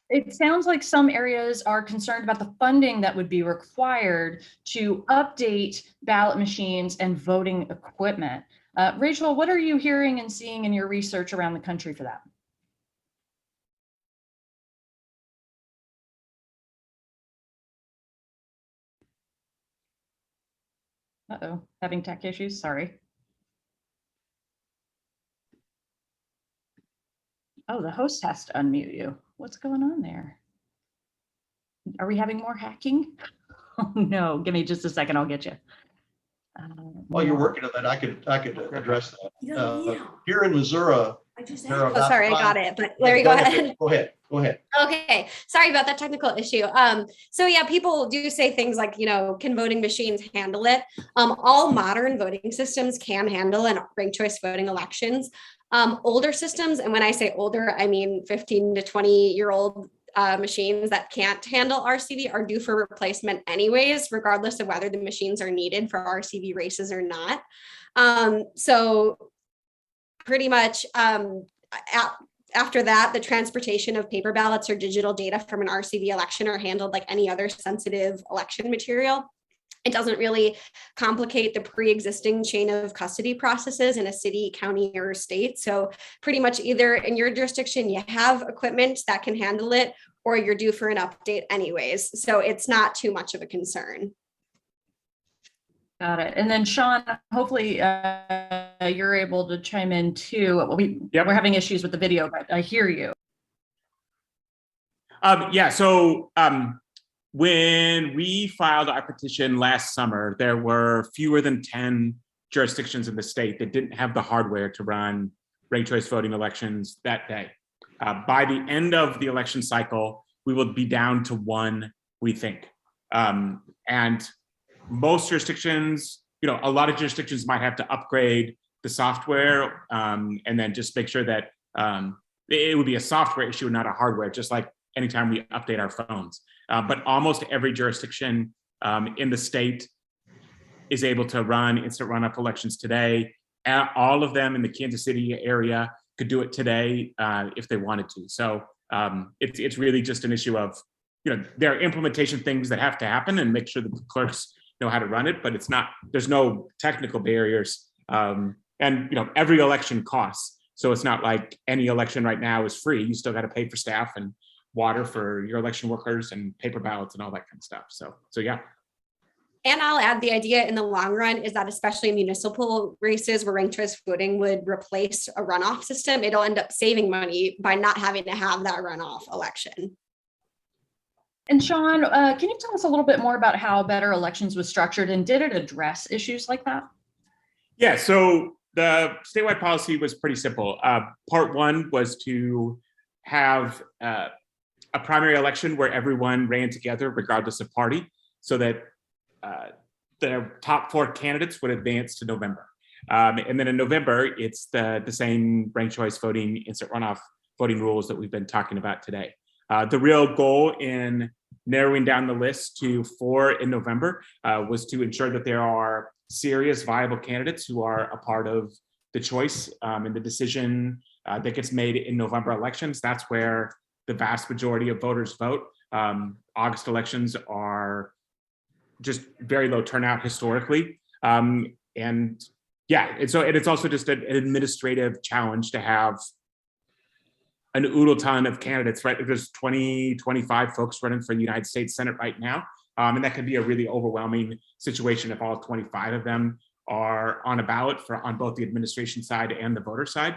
it sounds like some areas are concerned about the funding that would be required to update ballot machines and voting equipment. Rachel, what are you hearing and seeing in your research around the country for that? Uh-oh, having tech issues, sorry. Oh, the host has to unmute you. What's going on there? Are we having more hacking? Oh no, give me just a second, I'll get you. While you're working on that, I could address that. Here in Missouri, Oh, sorry, I got it. But Larry, go ahead. Go ahead. Okay, sorry about that technical issue. So yeah, people do say things like, can voting machines handle it? All modern voting systems can handle and ranked choice voting elections. Older systems, and when I say older, I mean 15 to 20-year-old machines that can't handle RCV are due for replacement anyways, regardless of whether the machines are needed for RCV races or not. So pretty much after that, the transportation of paper ballots or digital data from an RCV election are handled like any other sensitive election material. It doesn't really complicate the pre-existing chain of custody processes in a city, county, or state. So pretty much either in your jurisdiction, you have equipment that can handle it, or you're due for an update anyways. So it's not too much of a concern. Got it. And then Sean, hopefully you're able to chime in too. We're having issues with the video, but I hear you. So when we filed our petition last summer, there were fewer than 10 jurisdictions in the state that didn't have the hardware to run ranked choice voting elections that day. By the end of the election cycle, we will be down to one, we think. And most jurisdictions, a lot of jurisdictions might have to upgrade the software and then just make sure that it would be a software issue and not a hardware, just like anytime we update our phones. But almost every jurisdiction in the state is able to run instant runoff elections today. And all of them in the Kansas City area could do it today if they wanted to. So it's really just an issue of, there are implementation things that have to happen and make sure that the clerks know how to run it, but there's no technical barriers. And every election costs. So it's not like any election right now is free. You still got to pay for staff and water for your election workers and paper ballots and all that kind of stuff. So yeah. And I'll add, the idea in the long run is that especially in municipal races where ranked choice voting would replace a runoff system, it'll end up saving money by not having to have that runoff election. And Sean, can you tell us a little bit more about how Better Elections was structured, and did it address issues like that? Yeah, so the statewide policy was pretty simple. Part one was to have a primary election where everyone ran together regardless of party, so that the top 4 candidates would advance to November. And then in November, it's the same ranked choice voting, instant runoff voting rules that we've been talking about today. The real goal in narrowing down the list to 4 in November was to ensure that there are serious, viable candidates who are a part of the choice and the decision that gets made in November elections. That's where the vast majority of voters vote. August elections are just very low turnout historically. And it's also just an administrative challenge to have an oodle ton of candidates, right? There's 20, 25 folks running for the United States Senate right now. And that can be a really overwhelming situation if all 25 of them are on a ballot on both the administration side and the voter side.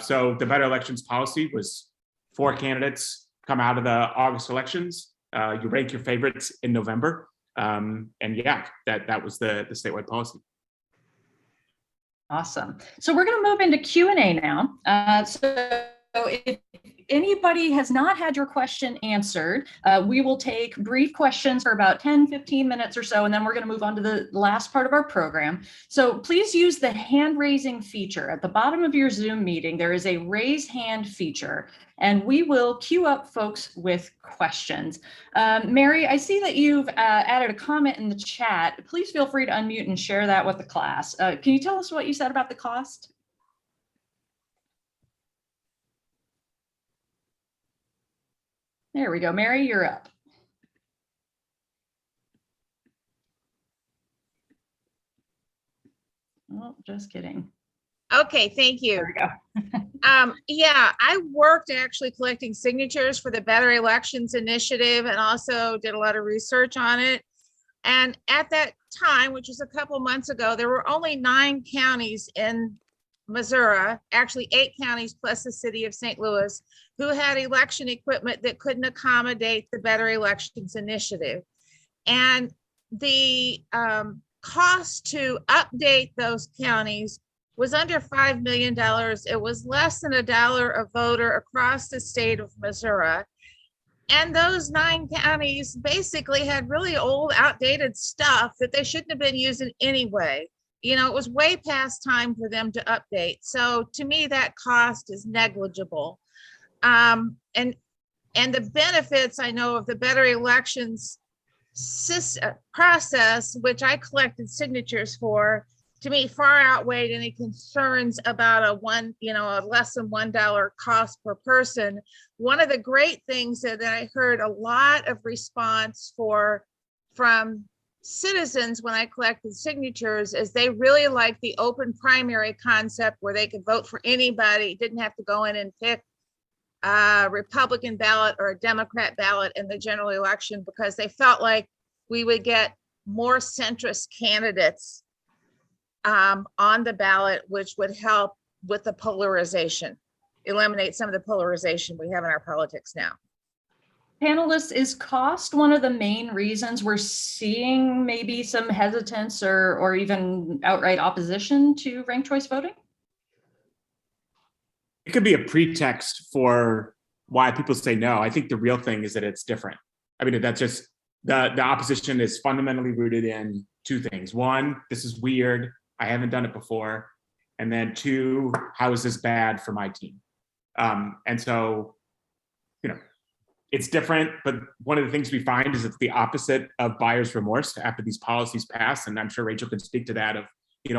So the Better Elections policy was 4 candidates come out of the August elections. You rank your favorites in November. And yeah, that was the statewide policy. Awesome. So we're going to move into Q&A now. So if anybody has not had your question answered, we will take brief questions for about 10, 15 minutes or so, and then we're going to move on to the last part of our program. So please use the hand raising feature. At the bottom of your Zoom meeting, there is a raise hand feature, and we will queue up folks with questions. Mary, I see that you've added a comment in the chat. Please feel free to unmute and share that with the class. Can you tell us what you said about the cost? There we go. Mary, you're up. Oh, just kidding. Okay, thank you. There we go. Yeah, I worked actually collecting signatures for the Better Elections Initiative and also did a lot of research on it. And at that time, which was a couple months ago, there were only 9 counties in Missouri, actually 8 counties plus the city of St. Louis, who had election equipment that couldn't accommodate the Better Elections Initiative. And the cost to update those counties was under $5 million. It was less than $1 a voter across the state of Missouri. And those 9 counties basically had really old, outdated stuff that they shouldn't have been using anyway. It was way past time for them to update. So to me, that cost is negligible. And the benefits I know of the Better Elections process, which I collected signatures for, to me, far outweighed any concerns about a less than $1 cost per person. One of the great things that I heard a lot of response from citizens when I collected signatures is they really like the open primary concept where they could vote for anybody, didn't have to go in and pick a Republican ballot or a Democrat ballot in the general election, because they felt like we would get more centrist candidates on the ballot, which would help with the polarization, eliminate some of the polarization we have in our politics now. Panelists, is cost one of the main reasons we're seeing maybe some hesitance or even outright opposition to ranked choice voting? It could be a pretext for why people say no. I think the real thing is that it's different. I mean, that's just the opposition is fundamentally rooted in two things. One, this is weird. I haven't done it before. And then two, how is this bad for my team? And so, it's different, but one of the things we find is it's the opposite of buyer's remorse after these policies pass. And I'm sure Rachel can speak to that a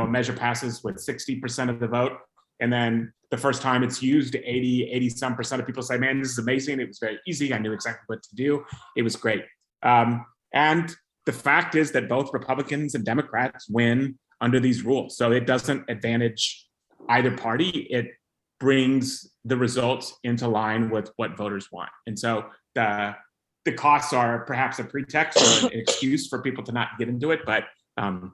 measure passes with 60% of the vote. And then the first time it's used, 80 some percent of people say, man, this is amazing. It was very easy. I knew exactly what to do. It was great. And the fact is that both Republicans and Democrats win under these rules. So it doesn't advantage either party. It brings the results into line with what voters want. And so the costs are perhaps a pretext or an excuse for people to not get into it. But in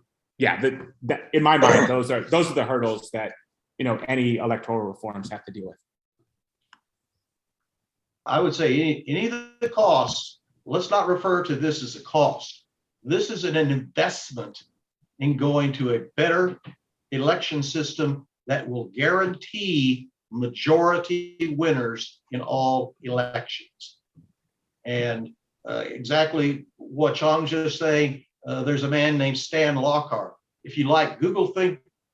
my mind, those are the hurdles that any electoral reforms have to deal with. I would say any of the costs, let's not refer to this as a cost. This is an investment in going to a better election system that will guarantee majority winners in all elections. And exactly what Sean's just saying, there's a man named Stan Lockhart. If you like, Google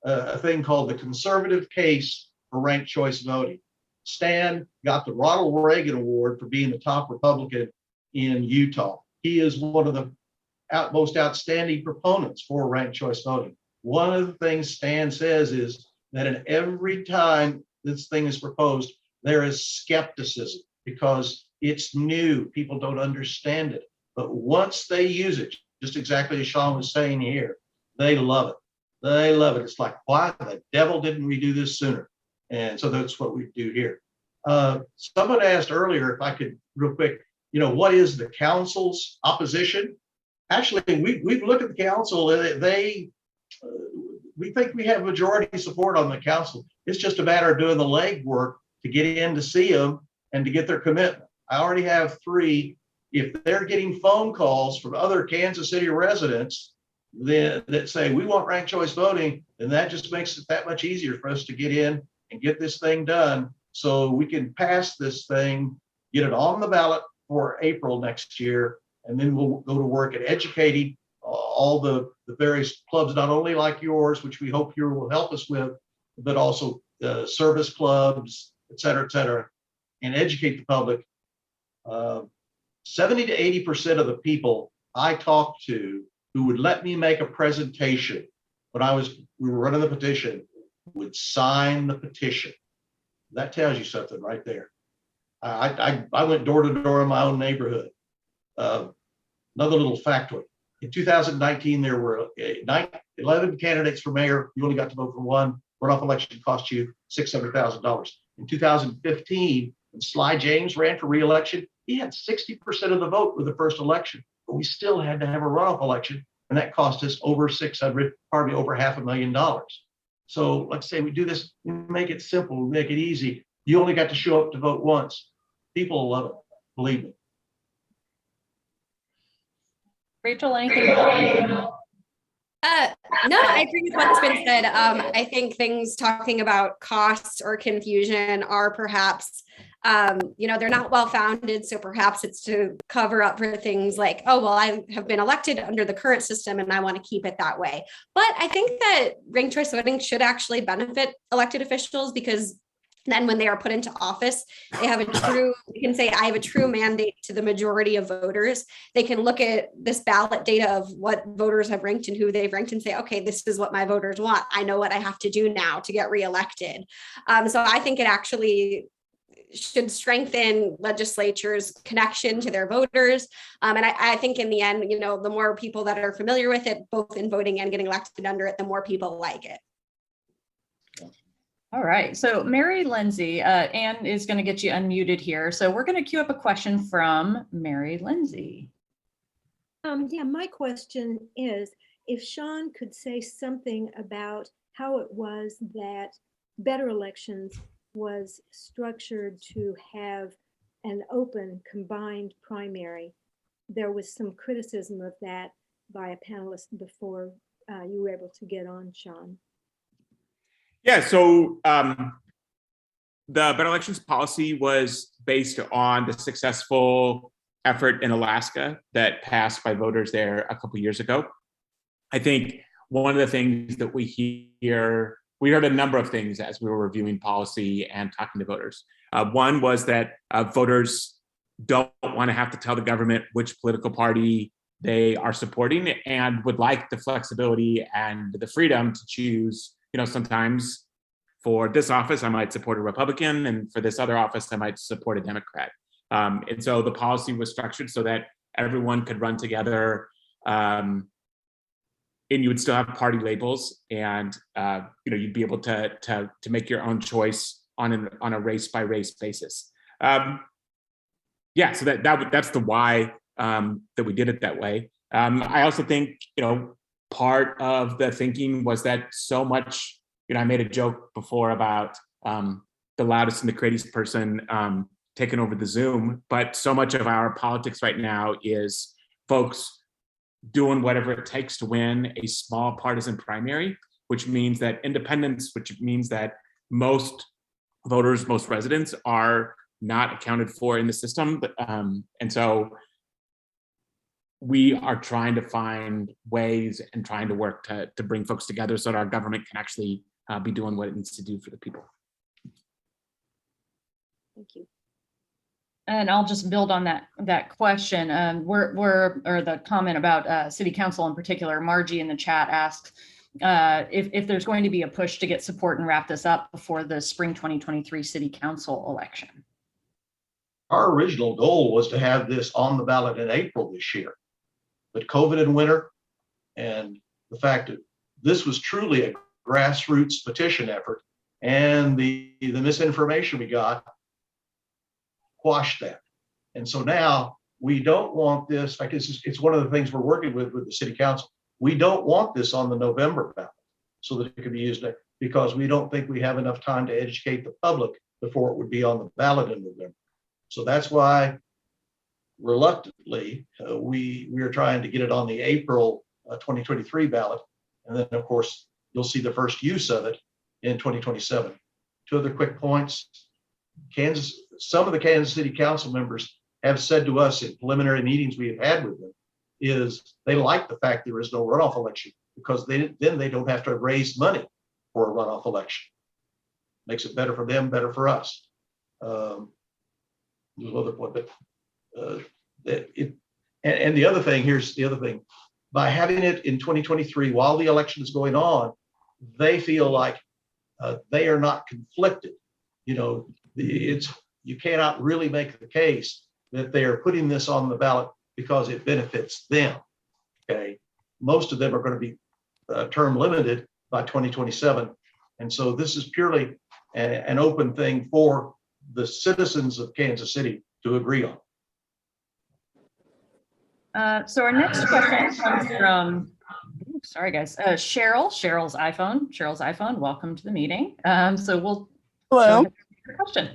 a thing called the conservative case for ranked choice voting. Stan got the Ronald Reagan Award for being the top Republican in Utah. He is one of the most outstanding proponents for ranked choice voting. One of the things Stan says is that in every time this thing is proposed, there is skepticism because it's new. People don't understand it. But once they use it, just exactly as Sean was saying here, they love it. They love it. It's like, why the devil didn't we do this sooner? And so that's what we do here. Someone asked earlier, if I could real quick, what is the council's opposition? Actually, we've looked at the council. We think we have majority support on the council. It's just a matter of doing the legwork to get in to see them and to get their commitment. I already have 3. If they're getting phone calls from other Kansas City residents that say we want ranked choice voting, then that just makes it that much easier for us to get in and get this thing done so we can pass this thing, get it on the ballot for April next year, and then we'll go to work at educating all the various clubs, not only like yours, which we hope you will help us with, but also service clubs, et cetera, and educate the public. 70 to 80% of the people I talked to who would let me make a presentation when we were running the petition would sign the petition. That tells you something right there. I went door to door in my own neighborhood. Another little factoid. In 2019, there were 11 candidates for mayor. You only got to vote for one. Runoff election cost you $600,000. In 2015, when Sly James ran for re-election, he had 60% of the vote with the first election, but we still had to have a runoff election, and that cost us over $500,000. So let's say we do this, we make it simple, we make it easy. You only got to show up to vote once. People love it, believe me. Rachel, anything? No, I agree with what's been said. I think things talking about costs or confusion are perhaps, they're not well-founded. So perhaps it's to cover up for things like, oh, well, I have been elected under the current system and I want to keep it that way. But I think that ranked choice voting should actually benefit elected officials because Then when they are put into office, they have a true, you can say, I have a true mandate to the majority of voters. They can look at this ballot data of what voters have ranked and who they've ranked and say, okay, this is what my voters want. I know what I have to do now to get reelected. So I think it actually should strengthen legislatures' connection to their voters. And I think in the end, you know, the more people that are familiar with it, both in voting and getting elected under it, the more people like it. All right, so Mary Lindsay, Anne is going to get you unmuted here. So we're going to queue up a question from Mary Lindsay. Yeah, my question is, if Sean could say something about how it was that Better Elections was structured to have an open combined primary. There was some criticism of that by a panelist before you were able to get on, Sean. Yeah, so the Better Elections policy was based on the successful effort in Alaska that passed by voters there a couple years ago. I think one of the things that we heard a number of things as we were reviewing policy and talking to voters. One was that voters don't want to have to tell the government which political party they are supporting and would like the flexibility and the freedom to choose. You know, sometimes for this office, I might support a Republican, and for this other office, I might support a Democrat. And so the policy was structured so that everyone could run together, and you would still have party labels, and you know, you'd be able to make your own choice on a race by race basis. Yeah, so that's the why that we did it that way. I also think, you know, part of the thinking was that so much, you know, I made a joke before about the loudest and the craziest person taking over the Zoom, but so much of our politics right now is folks doing whatever it takes to win a small partisan primary, which means that independents, which means that most voters, most residents are not accounted for in the system. And so we are trying to find ways and trying to work to bring folks together so that our government can actually be doing what it needs to do for the people. Thank you. And I'll just build on that question. Or the comment about city council in particular. Margie in the chat asks if there's going to be a push to get support and wrap this up before the spring 2023 city council election. Our original goal was to have this on the ballot in April this year, but COVID in winter and the fact that this was truly a grassroots petition effort and the misinformation we got quashed that. And so now we don't want this, like it's one of the things we're working with the city council. We don't want this on the November ballot so that it can be used because we don't think we have enough time to educate the public before it would be on the ballot in November. So that's why reluctantly we are trying to get it on the April 2023 ballot. And then of course, you'll see the first use of it in 2027. Two other quick points. Some of the Kansas City council members have said to us in preliminary meetings we have had with them is they like the fact there is no runoff election because then they don't have to raise money for a runoff election. Makes it better for them, better for us. There's another point, but and the other thing, here's the other thing. By having it in 2023 while the election is going on, they feel like they are not conflicted. You know, you cannot really make the case that they are putting this on the ballot because it benefits them. Okay, most of them are going to be term limited by 2027, and so this is purely an open thing for the citizens of Kansas City to agree on. So our next question comes from, sorry guys, Cheryl's iPhone. Welcome to the meeting. So we'll hello. Question.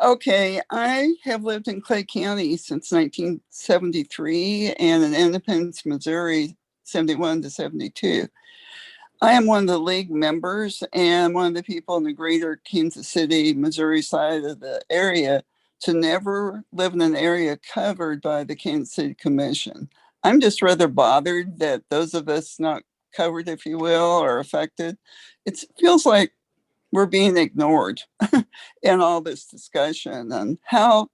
Okay, I have lived in Clay County since 1973 and in Independence, Missouri, 71 to 72. I am one of the league members and one of the people in the greater Kansas City, Missouri side of the area to never live in an area covered by the Kansas City Commission. I'm just rather bothered that those of us not covered, if you will, are affected. It feels like we're being ignored in all this discussion. And how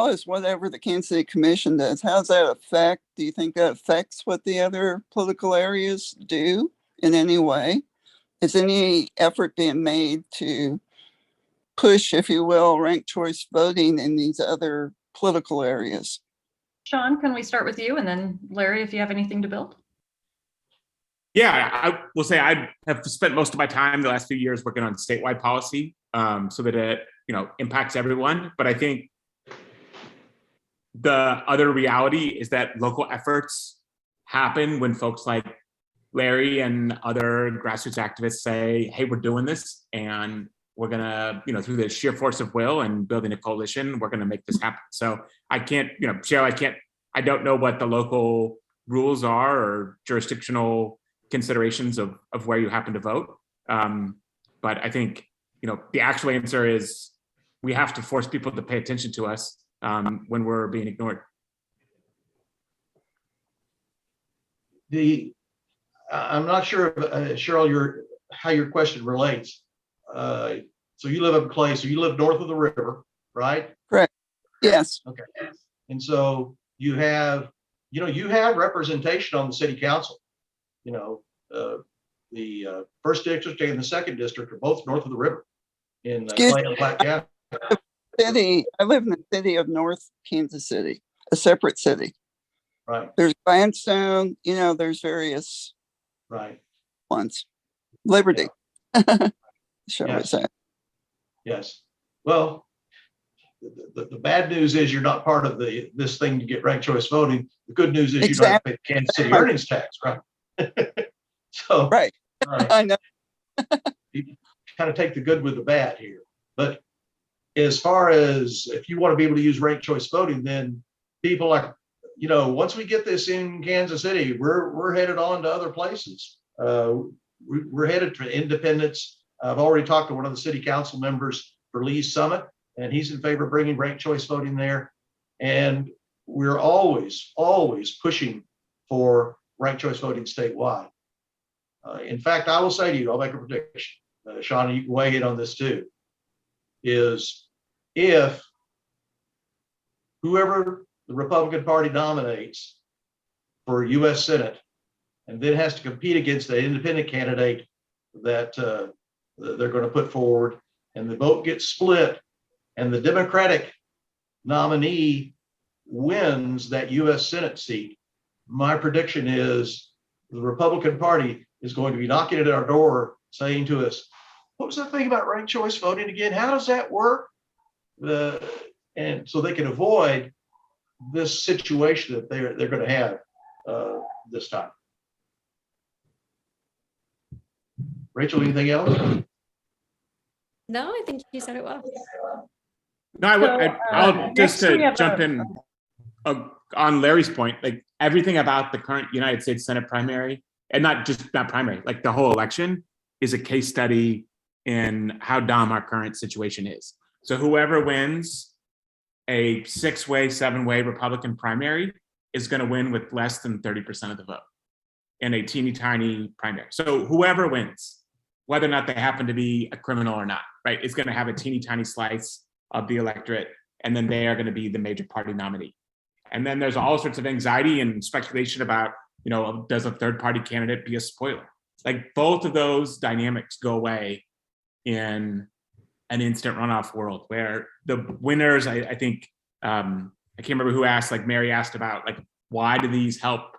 is whatever the Kansas City Commission does, how does that affect? Do you think that affects what the other political areas do in any way? Is any effort being made to push, if you will, ranked choice voting in these other political areas? Sean, can we start with you? And then Larry, if you have anything to build. Yeah, I will say I have spent most of my time the last few years working on statewide policy, so that it impacts everyone. But I think the other reality is that local efforts happen when folks like Larry and other grassroots activists say, "Hey, we're doing this, and we're gonna, through the sheer force of will and building a coalition, we're gonna make this happen." So I can't, Cheryl, I don't know what the local rules are or jurisdictional considerations of where you happen to vote. But I think, the actual answer is we have to force people to pay attention to us when we're being ignored. I'm not sure, Cheryl, how your question relates. So you live up Clay, so you live north of the river, right? Correct. Yes. Okay. And so you have representation on the city council. The first district and the second district are both north of the river in Clay and Black County. I live in the city of North Kansas City, a separate city. Right. There's Grindstone, there's various ones. Liberty, shall we say. Yes. Well, the bad news is you're not part of this thing to get ranked choice voting. The good news is you don't have to pay Kansas City earnings tax, right? So right. I know. You kind of take the good with the bad here. But as far as if you want to be able to use ranked choice voting, then people like, once we get this in Kansas City, we're headed on to other places. We're headed to independence. I've already talked to one of the city council members for Lee's Summit, and he's in favor of bringing ranked choice voting there. And we're always pushing for ranked choice voting statewide. In fact, I will say to you, I'll make a prediction. Sean, you can weigh in on this too, is if whoever the Republican Party nominates for U.S. Senate and then has to compete against the independent candidate that they're going to put forward, and the vote gets split, and the Democratic nominee wins that U.S. Senate seat, my prediction is the Republican Party is going to be knocking at our door saying to us, "What was that thing about ranked choice voting again? How does that work?" And so they can avoid this situation that they're going to have this time. Rachel, anything else? No, I think you said it well. No, I'll just jump in on Larry's point. Like everything about the current United States Senate primary, and not primary, like the whole election, is a case study in how dumb our current situation is. So whoever wins a 6-way, 7-way Republican primary is going to win with less than 30% of the vote in a teeny tiny primary. So whoever wins, whether or not they happen to be a criminal or not, right, is going to have a teeny tiny slice of the electorate, and then they are going to be the major party nominee. And then there's all sorts of anxiety and speculation about, does a third party candidate be a spoiler? Like both of those dynamics go away in an instant runoff world where the winners, I think, I can't remember who asked, like Mary asked about, like, why do these help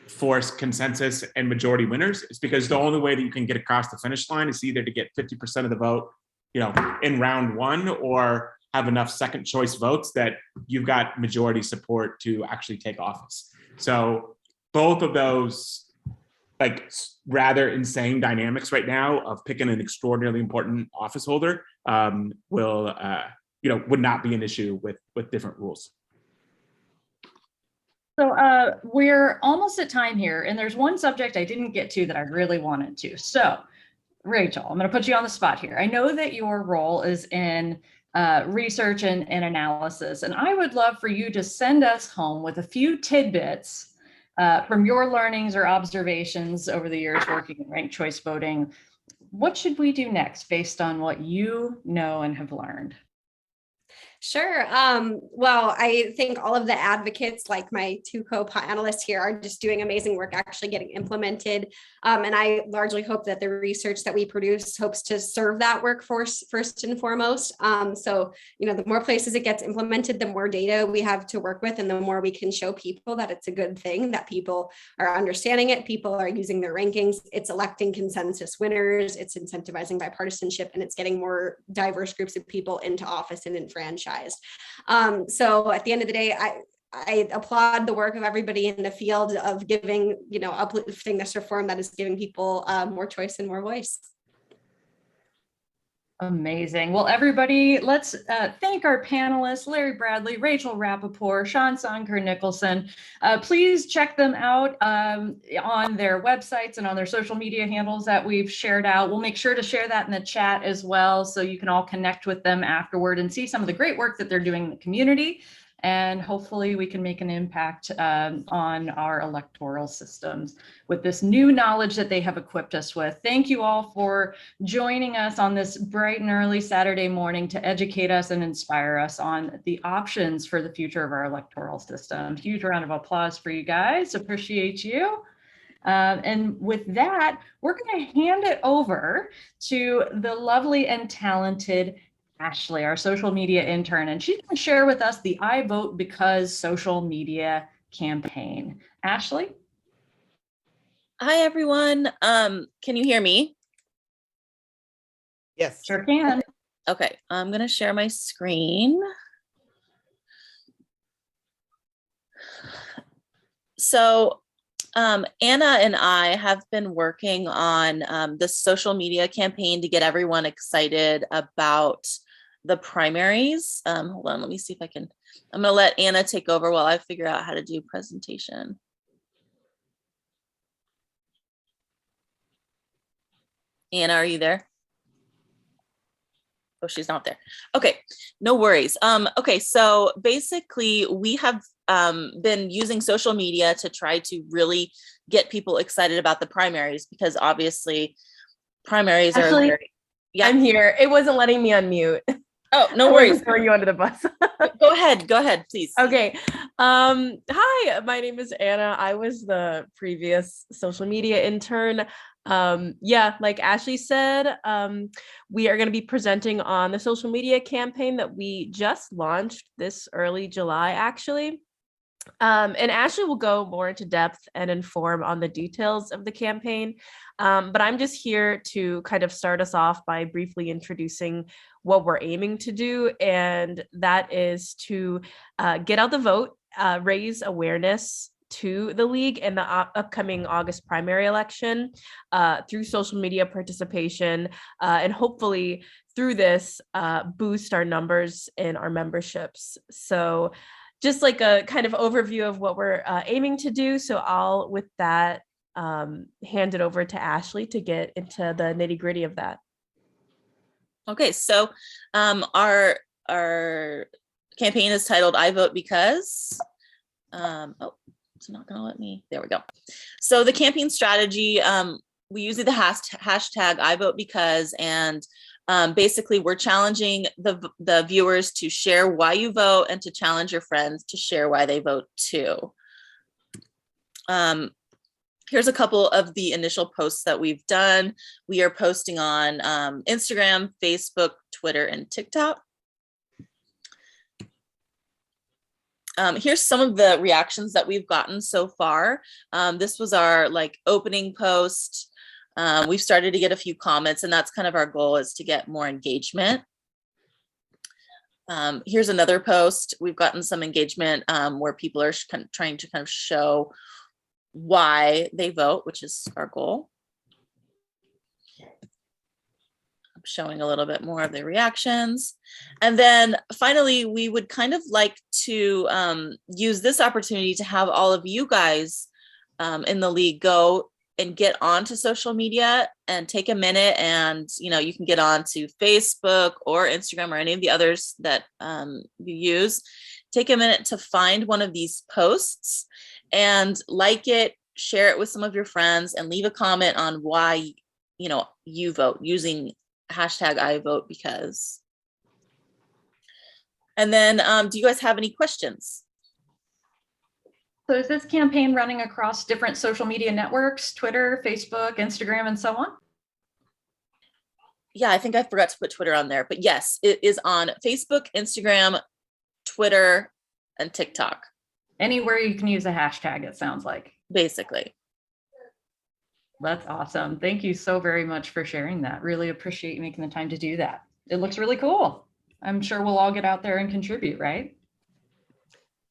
force consensus and majority winners? It's because the only way that you can get across the finish line is either to get 50% of the vote, in round one, or have enough second choice votes that you've got majority support to actually take office. So both of those like rather insane dynamics right now of picking an extraordinarily important office holder would not be an issue with different rules. So we're almost at time here, and there's one subject I didn't get to that I really wanted to. So Rachel, I'm going to put you on the spot here. I know that your role is in research and analysis, and I would love for you to send us home with a few tidbits from your learnings or observations over the years working in ranked choice voting. what should we do next based on what you know and have learned? Sure. Well, I think all of the advocates, like my two co-panelists here, are just doing amazing work actually getting implemented. And I largely hope that the research that we produce hopes to serve that workforce first and foremost. So, the more places it gets implemented, the more data we have to work with, and the more we can show people that it's a good thing, that people are understanding it, people are using their rankings, it's electing consensus winners, it's incentivizing bipartisanship, and it's getting more diverse groups of people into office and enfranchised. So at the end of the day, I applaud the work of everybody in the field of giving, uplifting this reform that is giving people more choice and more voice. Amazing. Well, everybody, let's thank our panelists, Larry Bradley, Rachel Rappaport, Sean Soendker, Nicholson. Please check them out on their websites and on their social media handles that we've shared out. We'll make sure to share that in the chat as well, so you can all connect with them afterward and see some of the great work that they're doing in the community. And hopefully we can make an impact on our electoral systems with this new knowledge that they have equipped us with. Thank you all for joining us on this bright and early Saturday morning to educate us and inspire us on the options for the future of our electoral system. Huge round of applause for you guys. Appreciate you. And with that, we're going to hand it over to the lovely and talented Ashley, our social media intern, and she's going to share with us the I Vote Because social media campaign. Ashley? Hi, everyone. Can you hear me? Yes. Sure can. Okay, I'm going to share my screen. So Anna and I have been working on the social media campaign to get everyone excited about the primaries. Hold on, let me see if I can. I'm going to let Anna take over while I figure out how to do presentation. Anna, are you there? Oh, she's not there. Okay, no worries. Okay, so basically we have been using social media to try to really get people excited about the primaries, because obviously primaries are very, yeah. I'm here. It wasn't letting me unmute. Oh, no worries. Throwing you under the bus. Go ahead, please. Okay. Hi, my name is Anna. I was the previous social media intern. Yeah, like Ashley said, we are going to be presenting on the social media campaign that we just launched this early July, actually. And Ashley will go more into depth and inform on the details of the campaign. But I'm just here to kind of start us off by briefly introducing what we're aiming to do. And that is to get out the vote, raise awareness to the league and the upcoming August primary election through social media participation, and hopefully through this boost our numbers in our memberships. So just like a kind of overview of what we're aiming to do. So I'll, with that, hand it over to Ashley to get into the nitty gritty of that. Okay, so our campaign is titled I Vote Because. Oh, it's not gonna let me, there we go. So the campaign strategy, we use the hashtag I Vote Because, and basically we're challenging the viewers to share why you vote and to challenge your friends to share why they vote too. Here's a couple of the initial posts that we've done. We are posting on Instagram, Facebook, Twitter, and TikTok. Here's some of the reactions that we've gotten so far. This was our opening post. We've started to get a few comments, and that's kind of our goal, is to get more engagement. Here's another post. We've gotten some engagement where people are trying to kind of show why they vote, which is our goal. I'm showing a little bit more of the reactions. And then finally, we would kind of like to use this opportunity to have all of you guys in the league go and get onto social media and take a minute, and you can get on to Facebook or Instagram or any of the others that you use. Take a minute to find one of these posts and like it, share it with some of your friends, and leave a comment on why you vote using hashtag I vote because. And then do you guys have any questions? So is this campaign running across different social media networks, Twitter, Facebook, Instagram, and so on? Yeah, I think I forgot to put Twitter on there, but yes, it is on Facebook, Instagram, Twitter, and TikTok. Anywhere you can use a hashtag, it sounds like. Basically. That's awesome. Thank you so very much for sharing that. Really appreciate you making the time to do that. It looks really cool. I'm sure we'll all get out there and contribute, right?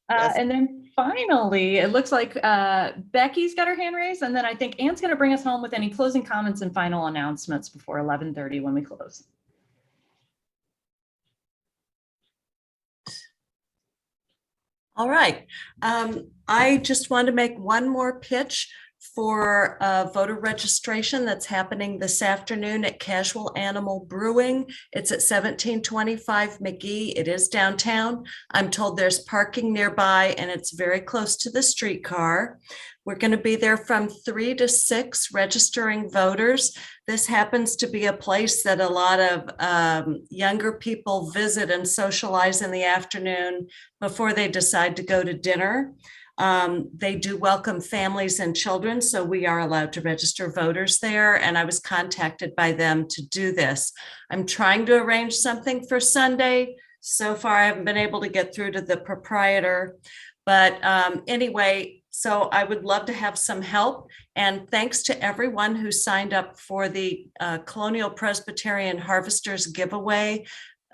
Yes. And then finally, it looks like Becky's got her hand raised, and then I think Anne's going to bring us home with any closing comments and final announcements before 11:30 when we close. All right. I just want to make one more pitch for voter registration that's happening this afternoon at Casual Animal Brewing. It's at 1725 McGee. It is downtown. I'm told there's parking nearby and it's very close to the streetcar. We're going to be there from 3 to 6 registering voters. This happens to be a place that a lot of younger people visit and socialize in the afternoon before they decide to go to dinner. They do welcome families and children, so we are allowed to register voters there, and I was contacted by them to do this. I'm trying to arrange something for Sunday. So far, I haven't been able to get through to the proprietor, but anyway, so I would love to have some help, and thanks to everyone who signed up for the Colonial Presbyterian Harvesters giveaway.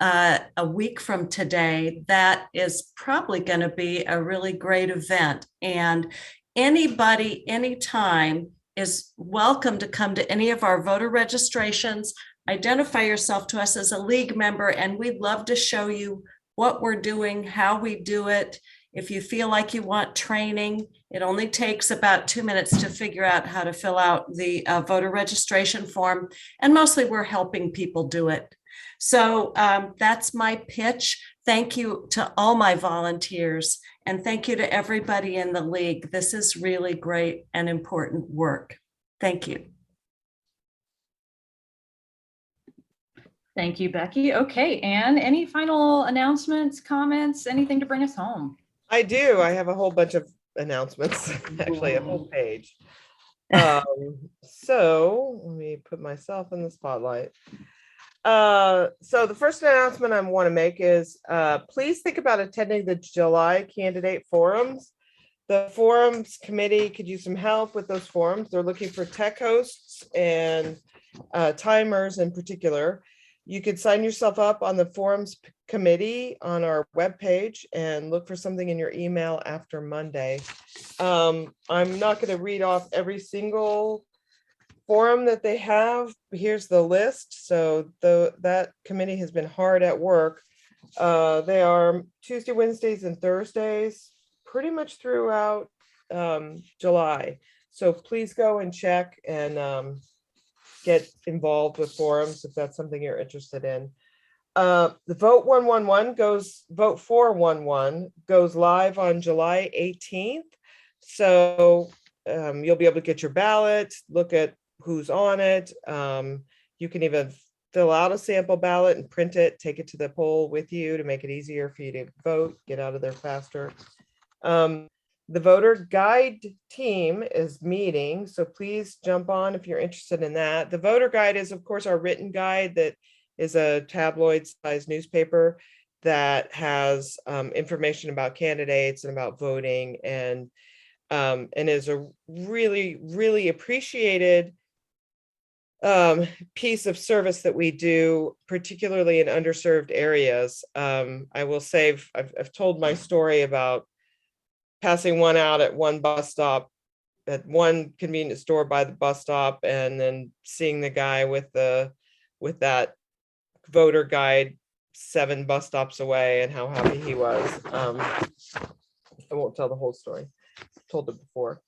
A week from today, that is probably going to be a really great event. And anybody, anytime is welcome to come to any of our voter registrations. Identify yourself to us as a league member, and we'd love to show you what we're doing, how we do it. If you feel like you want training, it only takes about 2 minutes to figure out how to fill out the voter registration form. And mostly we're helping people do it. So that's my pitch. Thank you to all my volunteers, and thank you to everybody in the league. This is really great and important work. Thank you. Thank you, Becky. Okay, Anne, any final announcements, comments, anything to bring us home? I do. I have a whole bunch of announcements, actually a whole page. So let me put myself in the spotlight. So the first announcement I want to make is please think about attending the July candidate forums. The forums committee could use some help with those forums. They're looking for tech hosts and timers in particular. You could sign yourself up on the forums committee on our webpage and look for something in your email after Monday. I'm not going to read off every single forum that they have. Here's the list. So that committee has been hard at work. They are Tuesday, Wednesdays, and Thursdays pretty much throughout July. So please go and check and get involved with forums if that's something you're interested in. The Vote 111 Vote for 111 goes live on July 18th. So you'll be able to get your ballot, look at who's on it. You can even fill out a sample ballot and print it, take it to the poll with you to make it easier for you to vote, get out of there faster. The voter guide team is meeting, so please jump on if you're interested in that. The voter guide is, of course, our written guide that is a tabloid-sized newspaper that has information about candidates and about voting, and is a really, really appreciated piece of service that we do, particularly in underserved areas. I will say, I've told my story about passing one out at one bus stop, at one convenience store by the bus stop, and then seeing the guy with that voter guide 7 bus stops away and how happy he was. I won't tell the whole story. I've told it before.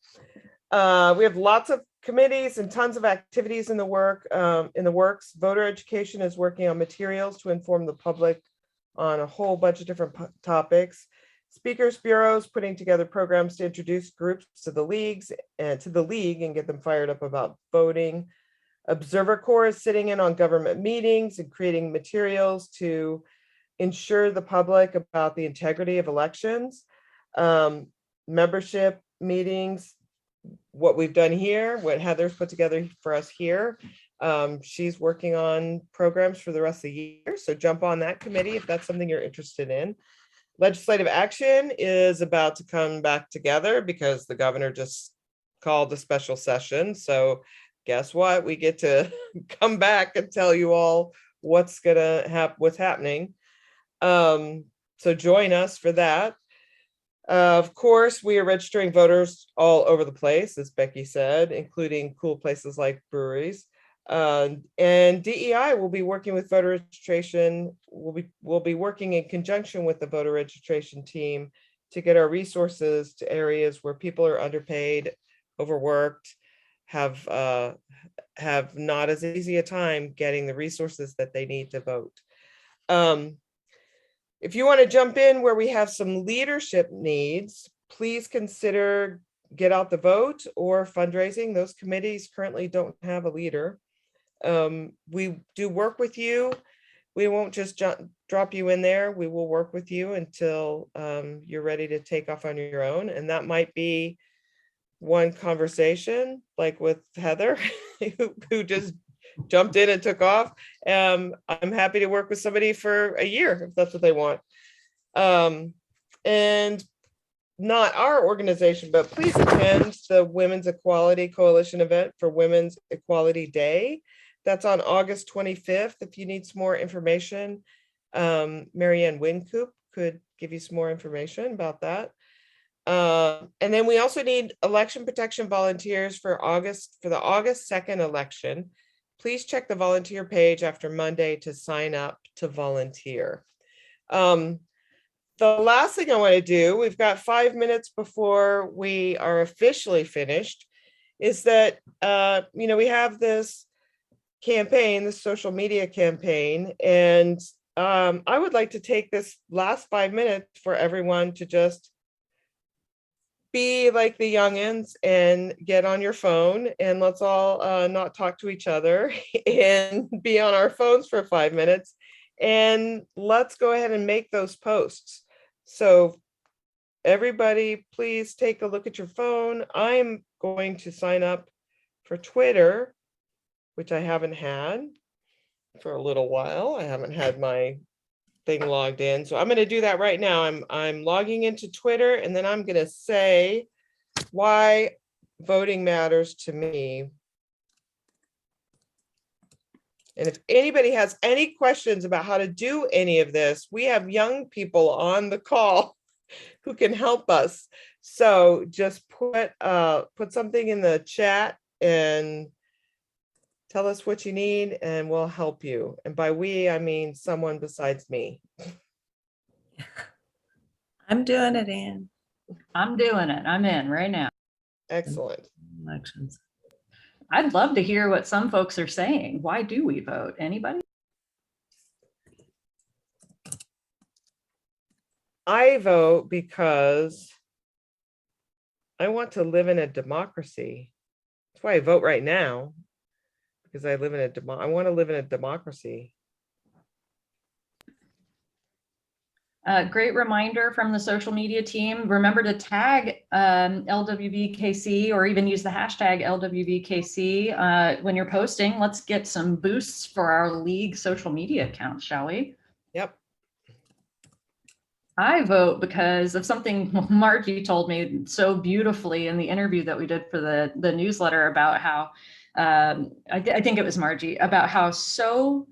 We have lots of committees and tons of activities in the works. Voter education is working on materials to inform the public on a whole bunch of different topics. Speakers Bureaus putting together programs to introduce groups to the leagues and to the league and get them fired up about voting. Observer Corps is sitting in on government meetings and creating materials to ensure the public about the integrity of elections. Membership meetings, what we've done here, what Heather's put together for us here. She's working on programs for the rest of the year, so jump on that committee if that's something you're interested in. Legislative action is about to come back together because the governor just called a special session. So guess what? We get to come back and tell you all what's what's happening. So join us for that. Of course, we are registering voters all over the place, as Becky said, including cool places like breweries. And DEI will be working with voter registration. We'll be working in conjunction with the voter registration team to get our resources to areas where people are underpaid, overworked, have not as easy a time getting the resources that they need to vote. If you want to jump in where we have some leadership needs, please consider Get Out the Vote or fundraising. Those committees currently don't have a leader. We do work with you. We won't just drop you in there. We will work with you until you're ready to take off on your own. And that might be one conversation, like with Heather, who just jumped in and took off. I'm happy to work with somebody for a year if that's what they want. And not our organization, but please attend the Women's Equality Coalition event for Women's Equality Day. That's on August 25th. If you need some more information, Marianne Wincoop could give you some more information about that. And then we also need election protection volunteers for the August 2nd election. Please check the volunteer page after Monday to sign up to volunteer. The last thing I want to do, we've got 5 minutes before we are officially finished, is that, we have this campaign, this social media campaign, and I would like to take this last 5 minutes for everyone to just be like the youngins and get on your phone, and let's all not talk to each other and be on our phones for 5 minutes, and let's go ahead and make those posts. So everybody, please take a look at your phone. I'm going to sign up for Twitter, which I haven't had for a little while. I haven't had my thing logged in. So I'm going to do that right now. I'm logging into Twitter, and then I'm going to say why voting matters to me. And if anybody has any questions about how to do any of this, we have young people on the call who can help us. So just put something in the chat and tell us what you need, and we'll help you. And by we, I mean someone besides me. I'm doing it, Ann. I'm doing it. I'm in right now. Excellent. Elections. I'd love to hear what some folks are saying. Why do we vote? Anybody? I vote because I want to live in a democracy. That's why I vote right now, because I live in I want to live in a democracy. Great reminder from the social media team. Remember to tag LWVKC or even use the hashtag LWVKC when you're posting. Let's get some boosts for our league social media accounts, shall we? Yep. I vote because of something Margie told me so beautifully in the interview that we did for the newsletter about how, I think it was Margie, about how so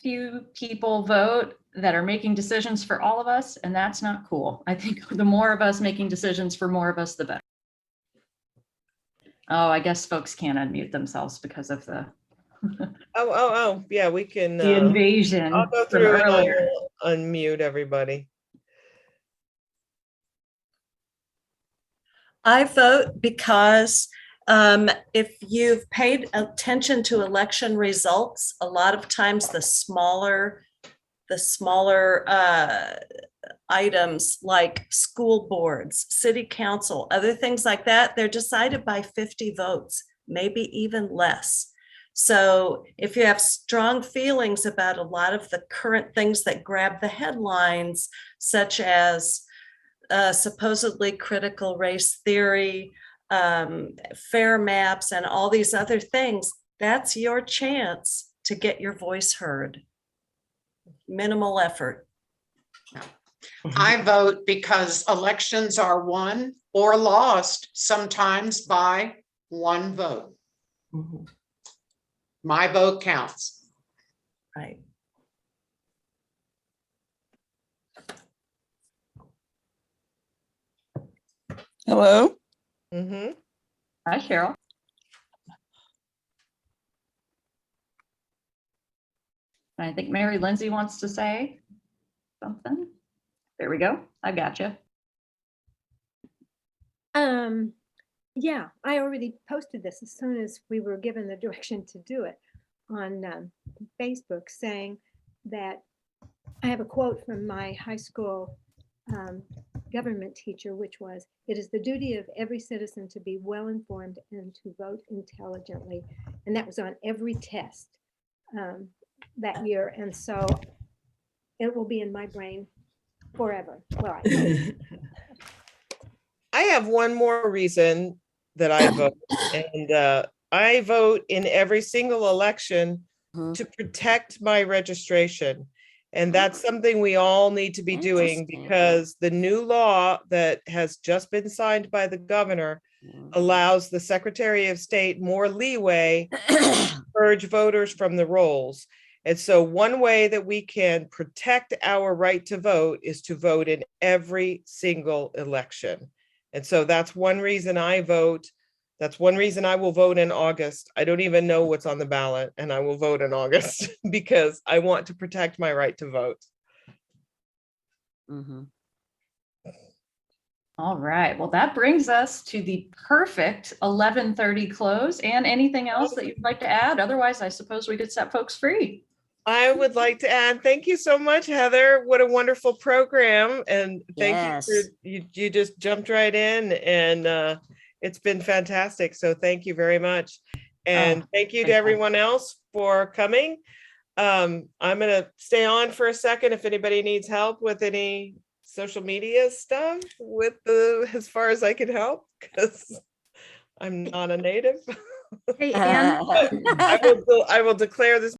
few people vote that are making decisions for all of us, and that's not cool. I think the more of us making decisions for more of us, the better. Oh, I guess folks can't unmute themselves because of the yeah, we can the invasion. I'll go through and I'll unmute everybody. I vote because if you've paid attention to election results, a lot of times the smaller items like school boards, city council, other things like that, they're decided by 50 votes, maybe even less. So if you have strong feelings about a lot of the current things that grab the headlines, such as supposedly critical race theory, fair maps, and all these other things, that's your chance to get your voice heard. Minimal effort. I vote because elections are won or lost sometimes by one vote. Mhm. My vote counts. Right. Hello? Mm-hmm. Hi, Cheryl. I think Mary Lindsay wants to say something. There we go. I got you. Yeah, I already posted this as soon as we were given the direction to do it on Facebook, saying that I have a quote from my high school government teacher, which was, "It is the duty of every citizen to be well informed and to vote intelligently." And that was on every test that year. And so it will be in my brain forever. Well, I have one more reason that I vote, and I vote in every single election to protect my registration. And that's something we all need to be doing, Interesting. because the new law that has just been signed by the governor allows the Secretary of State more leeway to purge voters from the rolls. And so one way that we can protect our right to vote is to vote in every single election. And so that's one reason I vote. That's one reason I will vote in August. I don't even know what's on the ballot, and I will vote in August because I want to protect my right to vote. Mhm. All right. Well, that brings us to the perfect 11:30 close. And anything else that you'd like to add? Otherwise, I suppose we could set folks free. I would like to add, thank you so much, Heather. What a wonderful program. And thank Yes. you for, you just jumped right in, and it's been fantastic. So thank you very much. And thank you to thank you. everyone else for coming. I'm gonna stay on for a second if anybody needs help with any social media stuff as far as I can help, because I'm not a native. Hey, Ann. I will declare this